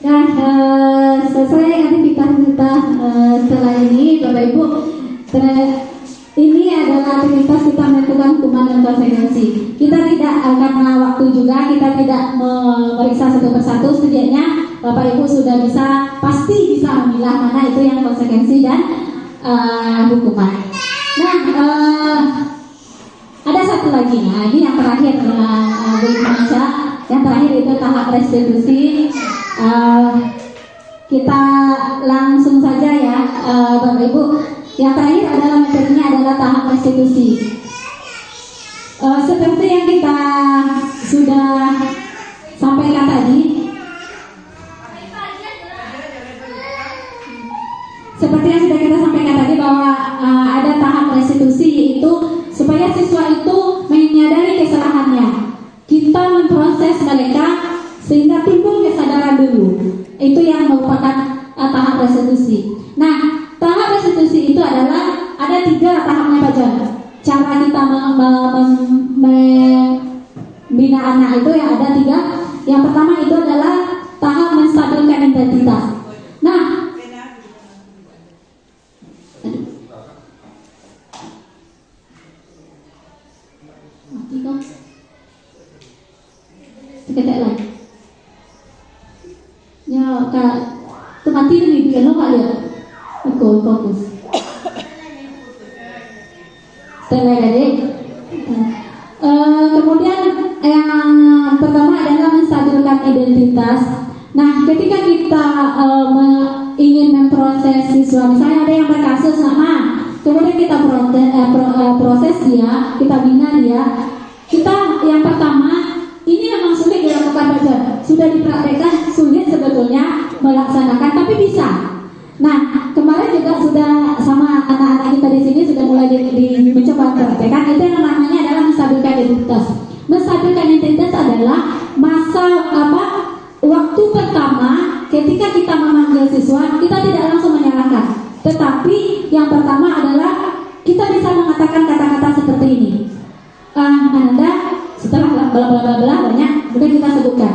Nah, selesai aktivitas kita setelah ini, Bapak Ibu. Ini adalah aktivitas kita menentukan hukuman dan konsekuensi. Kita tidak karena waktu juga kita tidak memeriksa satu persatu. Setidaknya Bapak Ibu sudah pasti bisa memilah mana itu yang konsekuensi dan hukuman. Nah, ada satu lagi. Nah, ini yang terakhir baca. Yang terakhir itu tahap restitusi. Kita langsung saja ya, Bapak Ibu. Yang terakhir adalah materinya adalah tahap restitusi. Seperti yang kita sudah sampaikan tadi, bahwa ada tahap restitusi, yaitu supaya siswa itu menyadari kesalahannya. Kita memproses mereka sehingga timbul kesadaran dulu. Itu yang merupakan tahap restitusi. Nah, tahap restitusi itu adalah ada 3 tahapnya Pak Jon. Cara kita membina anak itu yang ada 3. Yang pertama itu adalah tahap menstabilkan identitas. Nah, sekedar lagi. Ya, Kak, itu mati nih dia Kak ya. Ikut fokus. Kemudian yang pertama adalah menstabilkan identitas. Nah, ketika kita ingin memproses siswa, misalnya ada yang berkasus sama, kemudian kita proses dia, kita bina dia. Kita yang pertama, ini memang sulit dilakukan Pak Jon. Sudah dipraktekkan, sulit sebetulnya melaksanakan, tapi bisa. Nah, kemarin juga sudah sama anak-anak kita di sini sudah mulai mencoba praktekkan. Itu yang namanya adalah menstabilkan identitas. Menstabilkan identitas adalah masa waktu pertama ketika kita memanggil siswa, kita tidak langsung menyalahkan. Tetapi yang pertama adalah kita bisa mengatakan kata-kata seperti ini. Ananda, setelah bla bla bla bla banyak, kemudian kita sebutkan.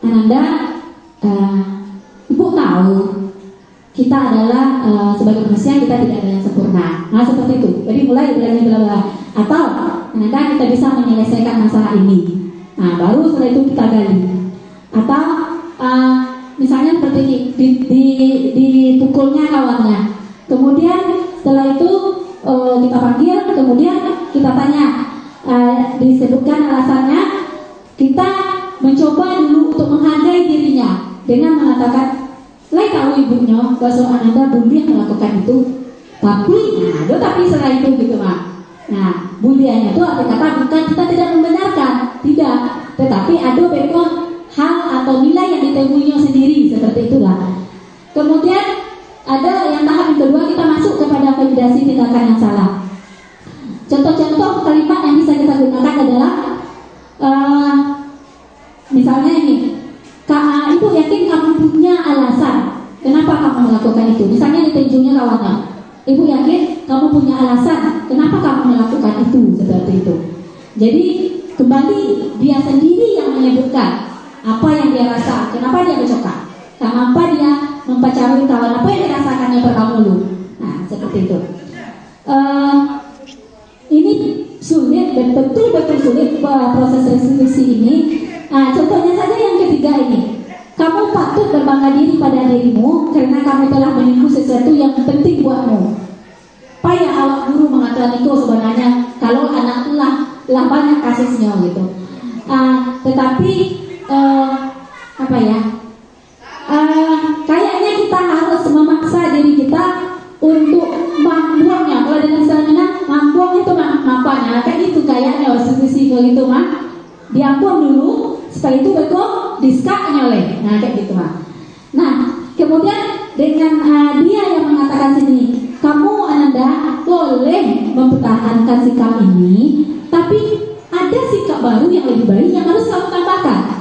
Ananda, Ibu tahu kita adalah sebagai manusia kita tidak ada yang sempurna. Nah, seperti itu. Jadi mulai bilangnya bla bla. Atau Ananda, kita bisa menyelesaikan masalah ini. Nah, baru setelah itu kita gali. Atau misalnya seperti ini, dipukulnya kawannya. Kemudian setelah itu kita panggil, kemudian kita tanya, disebutkan alasannya. Kita mencoba dulu untuk menghargai dirinya dengan mengatakan, "Lai tahu ibunya bahwa Ananda bully yang melakukan itu." Tapi setelah itu gitu Mak. Nah, buliannya itu arti kata bukan kita tidak membenarkan, tidak, tetapi ada background hal atau nilai yang ditemuinya sendiri, seperti itulah. Kemudian ada yang tahap yang kedua, kita masuk kepada validasi tindakan yang salah. Contoh-contoh kalimat yang bisa kita gunakan adalah misalnya ini, Ibu yakin kamu punya alasan kenapa kamu melakukan itu. Misalnya ditunjuknya kawannya, Ibu yakin kamu punya alasan kenapa kamu melakukan itu, seperti itu. Jadi kembali dia sendiri yang menyebutkan apa yang dia rasa, kenapa dia bercokak, kenapa dia mempacarui kawan, apa yang dirasakannya pertama dulu. Nah, seperti itu. Ini sulit dan betul-betul sulit proses restitusi ini. Contohnya saja yang ketiga ini. Kamu patut berbangga diri pada dirimu karena kamu telah menunggu sesuatu yang penting buatmu. Payah awak guru mengatakan itu sebenarnya kalau anak lah banyak kasusnya gitu. Tetapi kayaknya kita harus memaksa diri kita untuk membuangnya. Kalau dengan istilahnya membuang itu nampaknya kayak itu kayaknya restitusi begitu Mak. Diampun dulu, setelah itu betul diskaknya oleh. Nah, kayak gitu Mak. Nah, kemudian dengan dia yang mengatakan sini, kamu Ananda boleh mempertahankan sikap ini, tapi ada sikap baru yang lebih baik yang harus kamu tambahkan.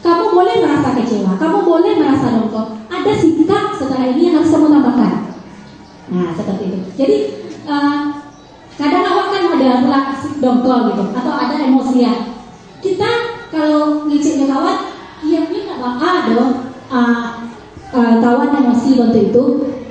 Kamu boleh merasa kecewa, kamu boleh merasa dongkol. Ada sikap setelah ini yang harus kamu tambahkan. Nah, seperti itu. Jadi kadang awak kan ada pula dongkol gitu atau ada emosian. Kita kalau ngeceknya kawan, iya ini nggak bakal dong kawan emosi waktu itu.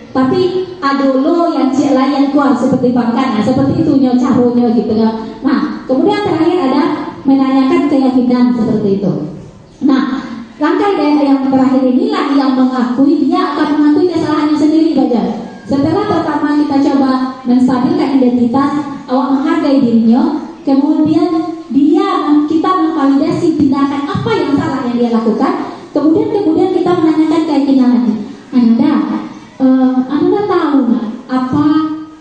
Tapi ada lo yang cek layan kuat seperti bangkan, nah, seperti itu carunya gitu ya. Nah, kemudian terakhir ada menanyakan keyakinan seperti itu. Nah, langkah yang terakhir inilah yang mengakui, dia akan mengakui kesalahannya sendiri saja. Setelah pertama kita coba menstabilkan identitas, awak menghargai dirinya, kemudian kita memvalidasi tindakan apa yang salah yang dia lakukan, kemudian kita menanyakan keyakinan lagi. Anda tahu nggak apa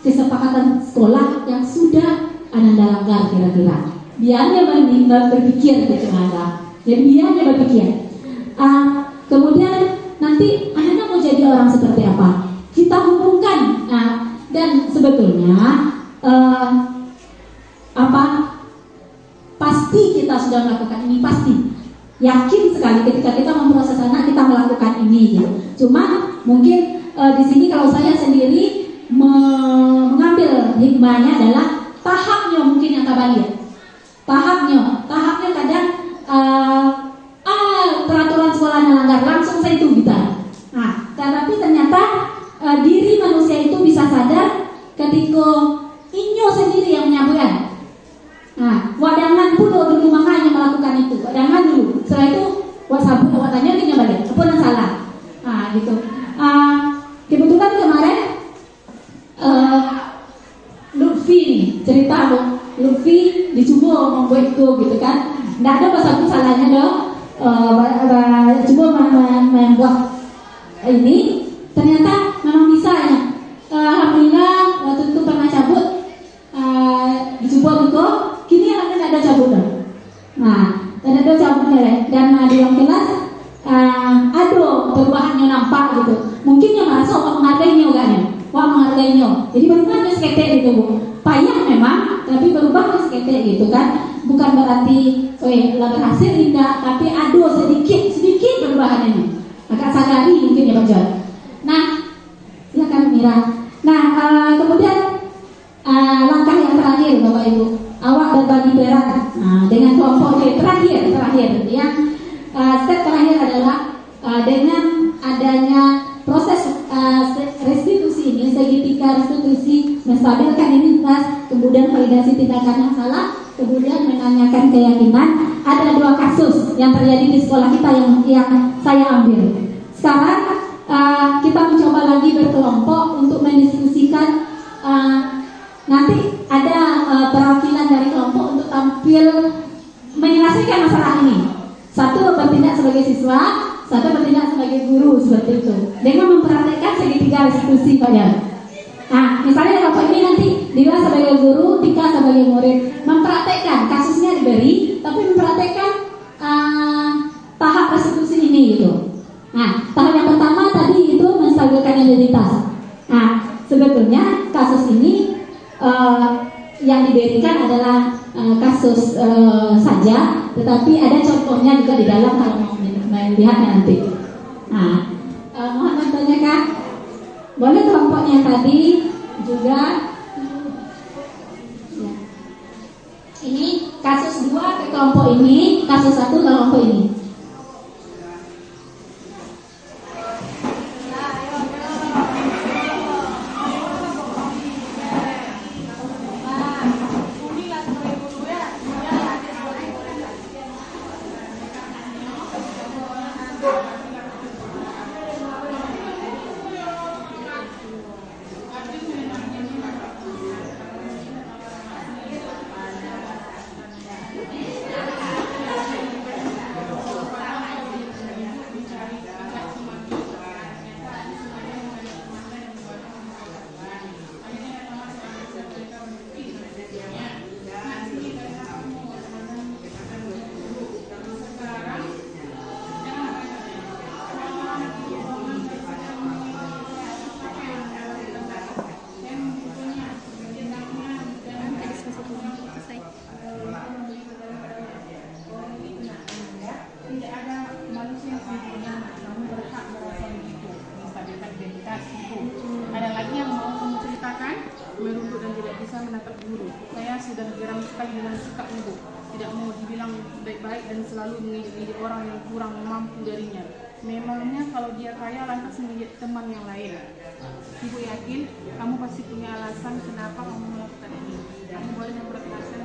kesepakatan sekolah yang sudah Anda langgar kira-kira? Biarnya berpikir gitu Anda. Jadi biarnya berpikir. Kemudian nanti Anda mau jadi orang seperti apa? Kita hubungkan. Dan sebetulnya pasti kita sudah melakukan ini, pasti. Yakin sekali ketika kita memproses anak kita melakukan ini gitu. Cuma mungkin di sini kalau saya sendiri mengambil hikmahnya adalah tahapnya mungkin yang kebalik. Tahapnya kadang peraturan sekolah melanggar langsung saya itu kita. Nah, tetapi ternyata diri manusia itu bisa sadar ketika inyo sendiri yang menyampaikan. Nah, wadangan pun dulu makanya melakukan itu. Wadangan dulu. Setelah itu wak tanya dia balik. Apa yang salah? Nah, gitu. Kebetulan kemarin Lutfi nih cerita dong. Lutfi dicoba membuat itu gitu kan. Nggak ada pasal salahnya dong. Coba membuat ini ternyata memang bisa ya. Alhamdulillah waktu itu pernah cabut dicoba itu. Kini ada cabut dong. Nah, ada cabutnya dan di dalam kelas ada perubahannya nampak gitu. Mungkin yang merasa menghargainya enggaknya, menghargainya. Jadi berubahnya seketek gitu bu. Payah memang, tapi berubahnya seketek gitu kan. Bukan berarti lah berhasil tidak, tapi ada sedikit perubahannya. Agak sadari mungkin ya Pak John. Nah, silakan Mira. Nah, kemudian langkah yang terakhir Bapak Ibu, awak berbagi peran dengan kelompok terakhir yang step terakhir adalah dengan adanya proses restitusi ini, segitiga restitusi, menstabilkan identitas, kemudian validasi tindakan yang salah, kemudian menanyakan keyakinan. Ada 2 kasus yang terjadi di sekolah kita yang saya ambil. Sekarang kita mencoba lagi berkelompok untuk mendiskusikan. Nanti ada perwakilan dari kelompok untuk tampil menyelesaikan masalah ini. Satu bertindak sebagai siswa, satu bertindak sebagai guru seperti itu. Dengan memperhatikan segitiga restitusi pada. Nah, misalnya kelompok ini nanti Dila sebagai guru, Tika sebagai murid, mempraktekkan kasusnya diberi, tapi mempraktekkan tahap restitusi ini gitu. Nah, tahap yang pertama tadi itu menstabilkan identitas. Nah, sebetulnya kasus ini yang diberikan adalah kasus saja, tetapi ada contohnya juga di dalam kalau mau melihatnya nanti. Nah, mohon bertanyakan, boleh kelompoknya tadi juga. Ya. Ini kasus 2 ke kelompok ini, kasus 1 ke kelompok ini. sekali dengan sikapnya Bu. Tidak mau dibilang baik-baik dan selalu mengejek orang yang kurang mampu darinya. Memangnya kalau dia kaya lantas mengejek teman yang lain. Ibu yakin kamu pasti punya alasan kenapa kamu melakukan ini. Kamu boleh memperkenalkan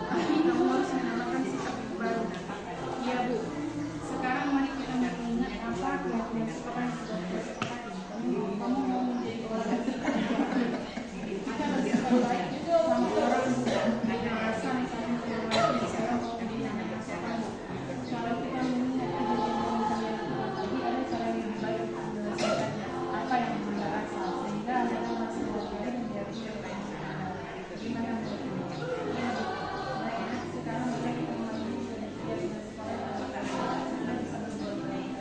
tapi kamu harus mengenalkan sikap yang baru. Iya Bu. Sekarang mari kita mengingat apa kemampuan sikap yang sudah kita sepakati. Kamu mau menjadi orang kita bersikap baik sama orang ada alasan kamu mengenalkan sikap mau menjadi anak bangsa kamu. Kalau kita mengingat kejadian kalian tadi ada cara yang lebih baik untuk menyelesaikan apa yang Anda rasa sehingga Anda masih berpikir menjadi siapa yang sebenarnya. Gimana menurut Ibu? Iya Bu. Baik, sekarang mari kita mulai dengan supaya kita bisa berbuat baik.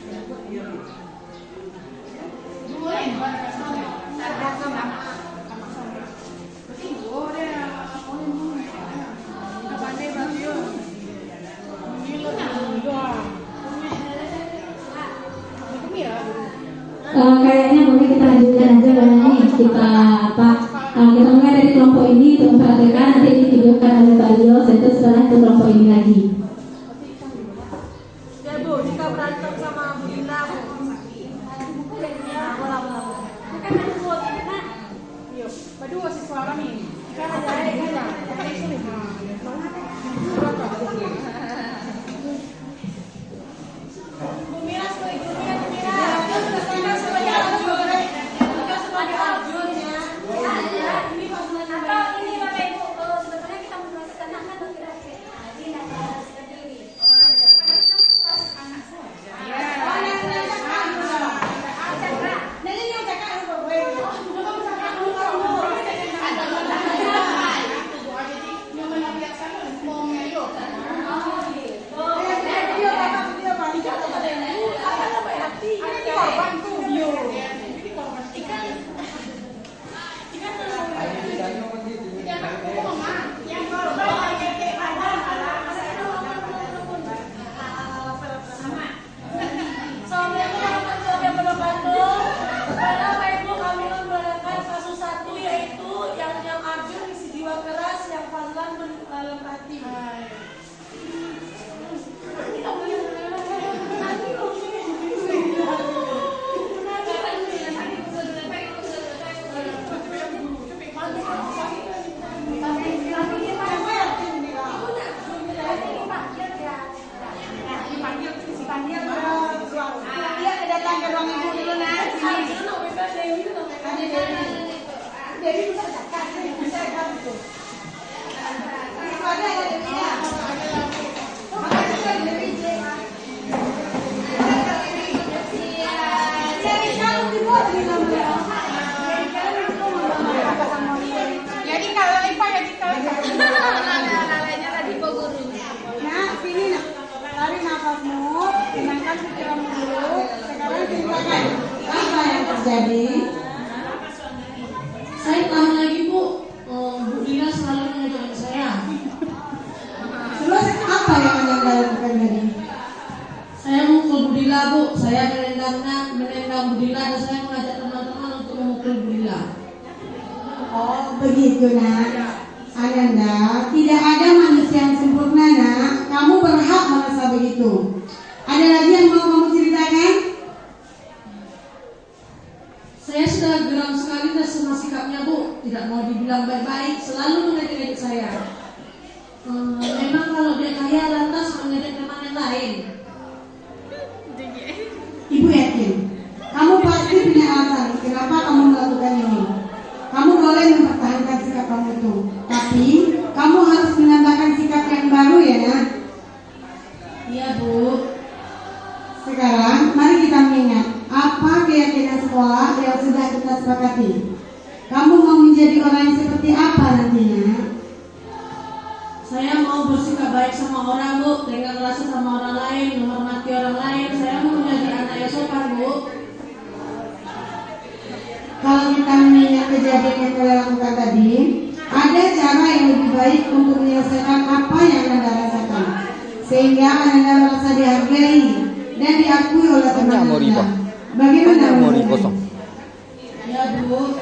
Ya Bu, iya Bu. Boleh, boleh sama. Sama-sama. Boleh, boleh. Kita pandai baju. Kayaknya boleh kita lanjutkan aja karena ini kita kita mulai dari kelompok ini untuk memperhatikan nanti ditunjukkan oleh Pak Dio itu setelah itu kelompok ini lagi. Ya Bu, jika berantem sama Bu Dinda, Bu. Ya, bola. Bukan main buat ini nak. Yuk, berdua siswa kami. Kita ada kita. Kita isi. Bu Mira sebagai Bu Mira. Kita sebagai Arjun. Kita sebagai Arjun ya. Ya, ini panggilan atau ini Bapak Ibu, sebenarnya kita menjelaskan anak atau tidak? Ini ada sendiri. Anak Jadi kalau lipat jadi kalau lalainya tadi Bu Guru. nah sini nak tarik nafasmu, tenangkan pikiranmu dulu. Sekarang ceritakan apa yang terjadi. Saya tahu lagi Bu, Bu Dina selalu mengajak saya. Terus apa yang anda lakukan tadi? Saya mukul Bu Dila Bu, saya menendang Bu Dila dan saya mengajak teman-teman untuk memukul Bu Dila. Oh begitu nak. Ananda, tidak ada manusia yang sempurna nak. Kamu berhak merasa begitu. Ada lagi yang mau kamu ceritakan? Saya sudah geram sekali dan sama sikapnya Bu, tidak mau dibilang baik-baik, selalu mengejek-ejek saya. Memang kalau dia kaya lantas mengejek teman yang lain. Ibu yakin kamu pasti punya alasan kenapa kamu melakukan ini. Kamu boleh mempertahankan sikap kamu itu, tapi kamu harus menambahkan sikap yang baru ya nak. Iya Bu. Sekarang mari kita mengingat apa keyakinan sekolah yang sudah kita sepakati. Kamu mau menjadi orang yang seperti apa nantinya? Saya mau bersikap baik sama orang Bu, dengan rasa sama orang lain, menghormati orang lain. Saya mau menjadi anak yang sopan Bu. Kalau kita mengingat kejadian yang kalian lakukan tadi, ada cara yang lebih baik untuk menyelesaikan apa yang Anda rasakan, sehingga Anda merasa dihargai dan diakui oleh teman Anda. Bagaimana menurut Anda? Ya Bu.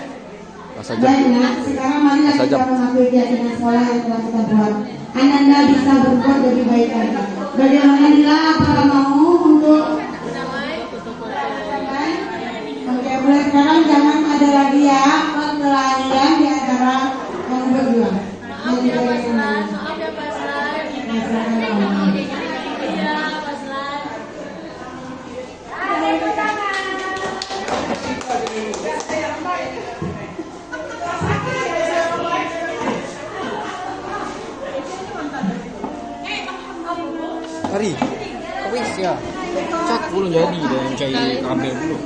saja. Baik nak, sekarang marilah Mas kita Ajab. mengakui keyakinan sekolah yang telah kita buat. Ananda bisa berbuat lebih baik lagi. Bagaimana Nila, apakah mau untuk Oke, mulai sekarang jangan ada lagi ya perkelahian di antara kamu berdua. Maaf ya Pak Slan, maaf ya Pak Slan. Iya Pak Slan. Mari. Wis ya. Cak belum jadi dan cari kabel dulu.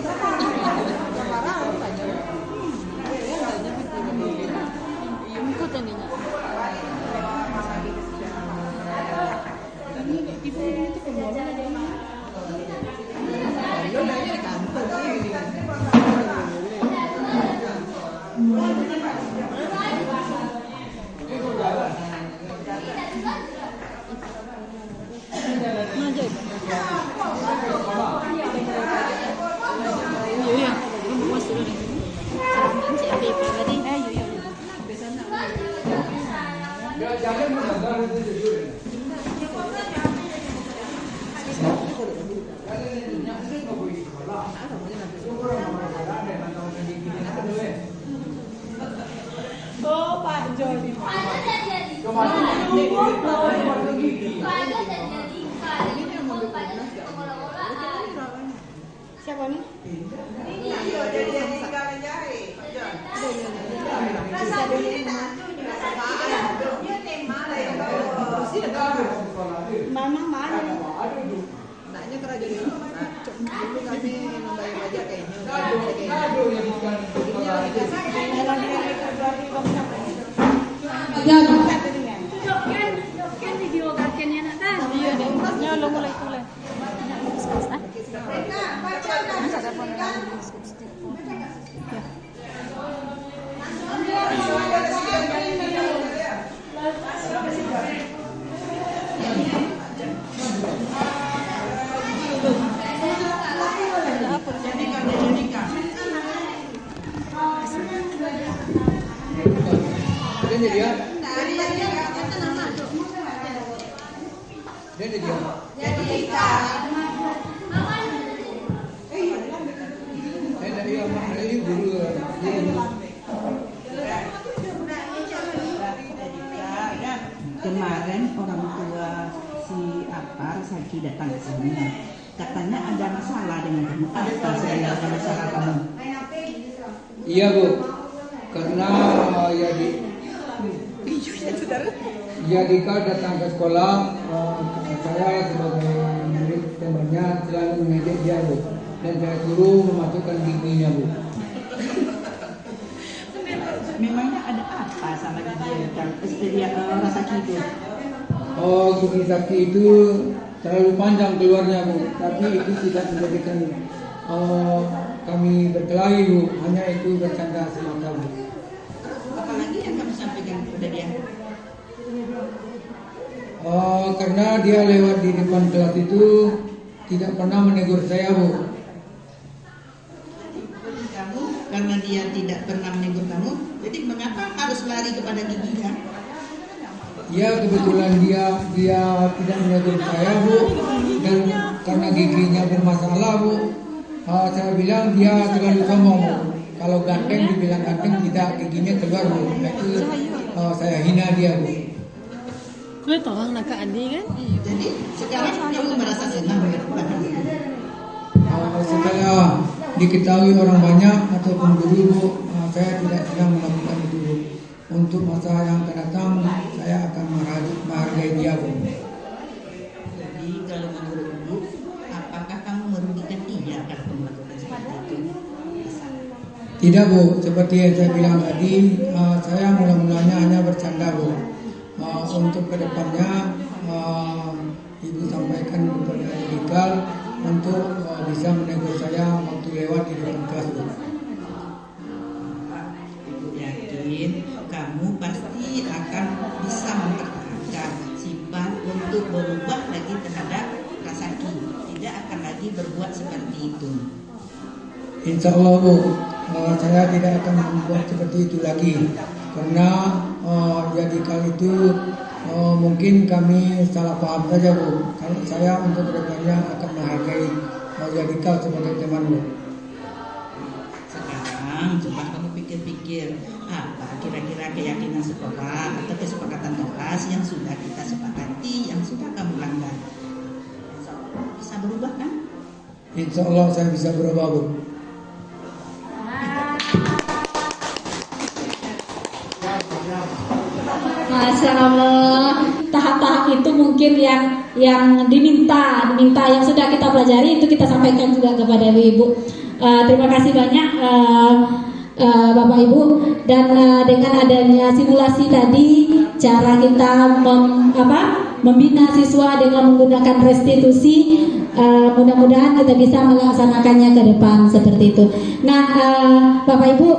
Siapa nih? Mama mana? Naknya kerja di mana? Dulu kami membayar pajak kayaknya. Kan video kakeknya nak kan? Iya deh. Nyolong mulai mulai. Ini dia. Ini dia. Ini guru. Kemarin orang tua si Saki datang ke sini. Katanya ada masalah dengan kamu. Apa sebenarnya masalah kamu? Iya Bu, karena Dika datang ke sekolah, saya sebagai murid temannya selalu mengejek dia Bu, dan saya suruh memasukkan giginya Bu. Memangnya ada apa sama gigi rasa itu? Oh, gigi Saki itu terlalu panjang keluarnya Bu, tapi itu tidak menjadikan kami berkelahi Bu, hanya itu bercanda semata Bu. Apalagi yang kamu sampaikan kepada dia? Karena dia lewat di depan kelas itu tidak pernah menegur saya Bu. Kamu karena dia tidak pernah menegur kamu, jadi mengapa harus lari kepada giginya? Ya kebetulan dia tidak menegur saya Bu, dan karena giginya bermasalah Bu, saya bilang dia terlalu sombong Bu. Kalau ganteng dibilang ganteng, tidak, giginya keluar Bu. Itu saya hina dia Bu. Lu tahu orang nak Andi kan? Jadi sekarang kamu merasa senang kepada dia? Setelah diketahui orang banyak ataupun guru Bu, saya tidak sedang melakukan itu Bu. Untuk masa yang akan datang, saya akan menghargai dia Bu. Jadi kalau menurut Ibu, apakah kamu merugikan dia kalau melakukan seperti itu? Tidak Bu, seperti yang saya bilang tadi, saya mula-mulanya hanya bercanda Bu. Untuk kedepannya, Ibu sampaikan kepada Dika untuk bisa menegur saya waktu lewat di depan kelas Bu. Ibu yakin kamu pasti akan bisa mempertahankan sifat untuk berubah lagi terhadap Rasaki, tidak akan lagi berbuat seperti itu. Insya Allah Bu, saya tidak akan membuat seperti itu lagi, karena jadikan itu mungkin kami salah paham saja Bu. Kalau saya untuk kedepannya akan menghargai jadikan sebagai teman Bu. Sekarang coba kamu pikir-pikir apa kira-kira keyakinan sekolah atau kesepakatan kelas yang sudah kita sepakati, yang sudah kamu langgar. Insya Allah bisa berubah kan? Insya Allah saya bisa berubah Bu. Masya Allah, tahap-tahap itu mungkin yang diminta yang sudah kita pelajari itu kita sampaikan juga kepada Ibu. Terima kasih banyak Bapak Ibu, dan dengan adanya simulasi tadi cara kita membina siswa dengan menggunakan restitusi, mudah-mudahan kita bisa melaksanakannya ke depan seperti itu. Nah, Bapak Ibu,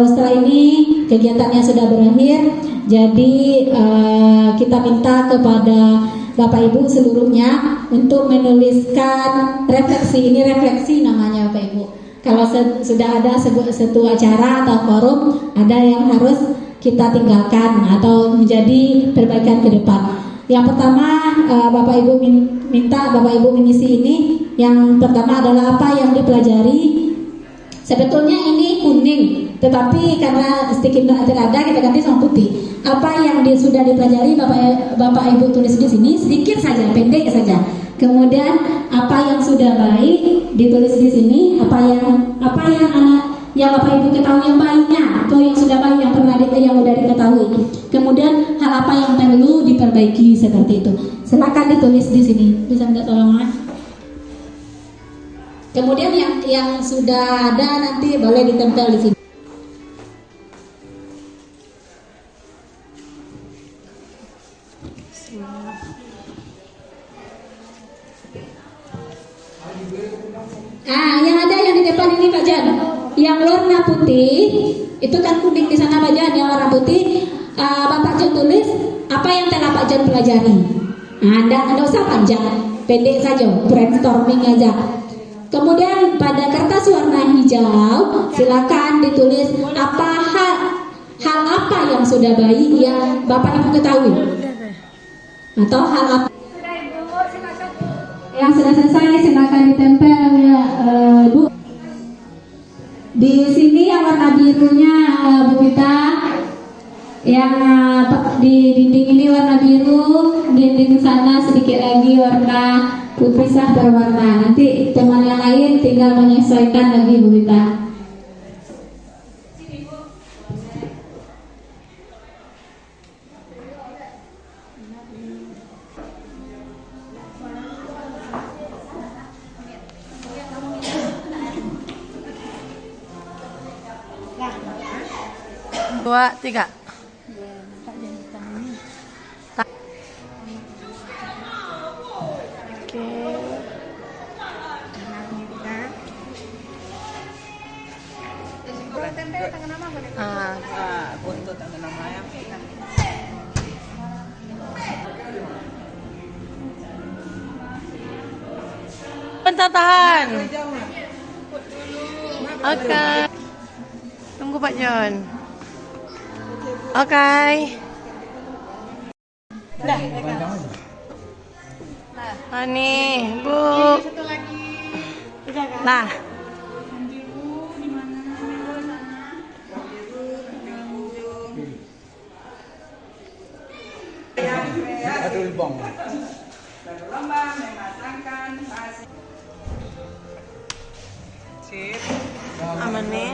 setelah ini kegiatannya sudah berakhir, jadi kita minta kepada Bapak Ibu seluruhnya untuk menuliskan refleksi. Ini refleksi namanya Bapak Ibu. Kalau sudah ada satu acara atau forum, ada yang harus kita tinggalkan atau menjadi perbaikan ke depan. Yang pertama, Bapak Ibu minta Bapak Ibu mengisi ini. Yang pertama adalah apa yang dipelajari. Sebetulnya ini kuning, tetapi karena stiker tidak ada, kita ganti sama putih. Apa yang sudah dipelajari Bapak Ibu tulis di sini sedikit saja, pendek saja. Kemudian apa yang sudah baik ditulis di sini, apa yang Bapak Ibu ketahui yang baiknya atau yang sudah baik yang pernah yang sudah diketahui. Kemudian hal apa yang perlu diperbaiki seperti itu. Silakan ditulis di sini. Bisa minta tolong Mas? Kemudian yang sudah ada nanti boleh ditempel di sini. Yang ada yang di depan ini Pak Jan, yang warna putih itu kan kuning di sana Pak Jan, yang warna putih Bapak Jan tulis apa yang telah Pak Jan pelajari. Tidak usah panjang, pendek saja, brainstorming aja. Kemudian pada kertas warna hijau silakan ditulis apa hal apa yang sudah baik yang Bapak Ibu ketahui, atau hal apa yang sudah selesai silakan ditempel ya Bu. Di sini yang warna birunya Bu Vita, yang di dinding ini warna biru, dinding sana sedikit lagi warna pisah berwarna. Nanti teman yang lain tinggal menyesuaikan lagi Bu Vita. Dua, tiga. Oke. Untuk tangan nama yang Bentar tahan. Oke. Tunggu Pak John. Oke. Nih, Bu. Nah. Adul bong. berlomba mematangkan hasil. Sip. Aman nih.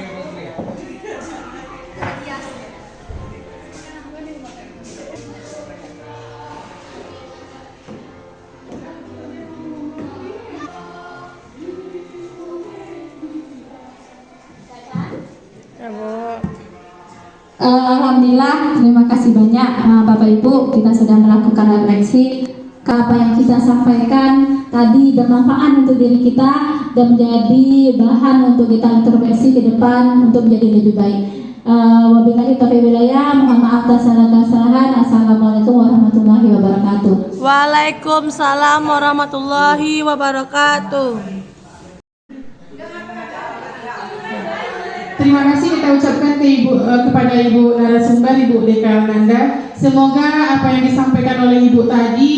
Alhamdulillah, terima kasih banyak Bapak Ibu, kita sudah melakukan refleksi. Apa yang kita sampaikan tadi bermanfaat untuk diri kita dan menjadi bahan untuk kita introspeksi ke depan untuk menjadi lebih baik. Wabillahi taufiq walhidayah, mohon maaf atas segala kesalahan. Assalamualaikum warahmatullahi wabarakatuh. Waalaikumsalam warahmatullahi wabarakatuh. terima kasih kita ucapkan kepada Ibu narasumber, Ibu Deka Nanda. Semoga apa yang disampaikan oleh Ibu tadi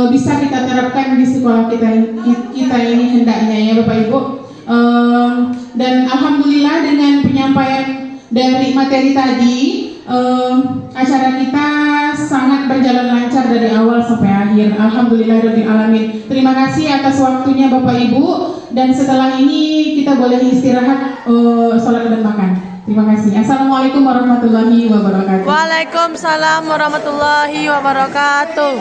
bisa kita terapkan di sekolah kita ini hendaknya ya Bapak Ibu. Dan alhamdulillah dengan penyampaian dari materi tadi, acara kita sangat berjalan lancar dari awal sampai akhir. Alhamdulillahirabbil alamin. Terima kasih atas waktunya Bapak Ibu, dan setelah ini kita boleh istirahat, sholat dan makan. Terima kasih. Assalamualaikum warahmatullahi wabarakatuh. Waalaikumsalam warahmatullahi wabarakatuh.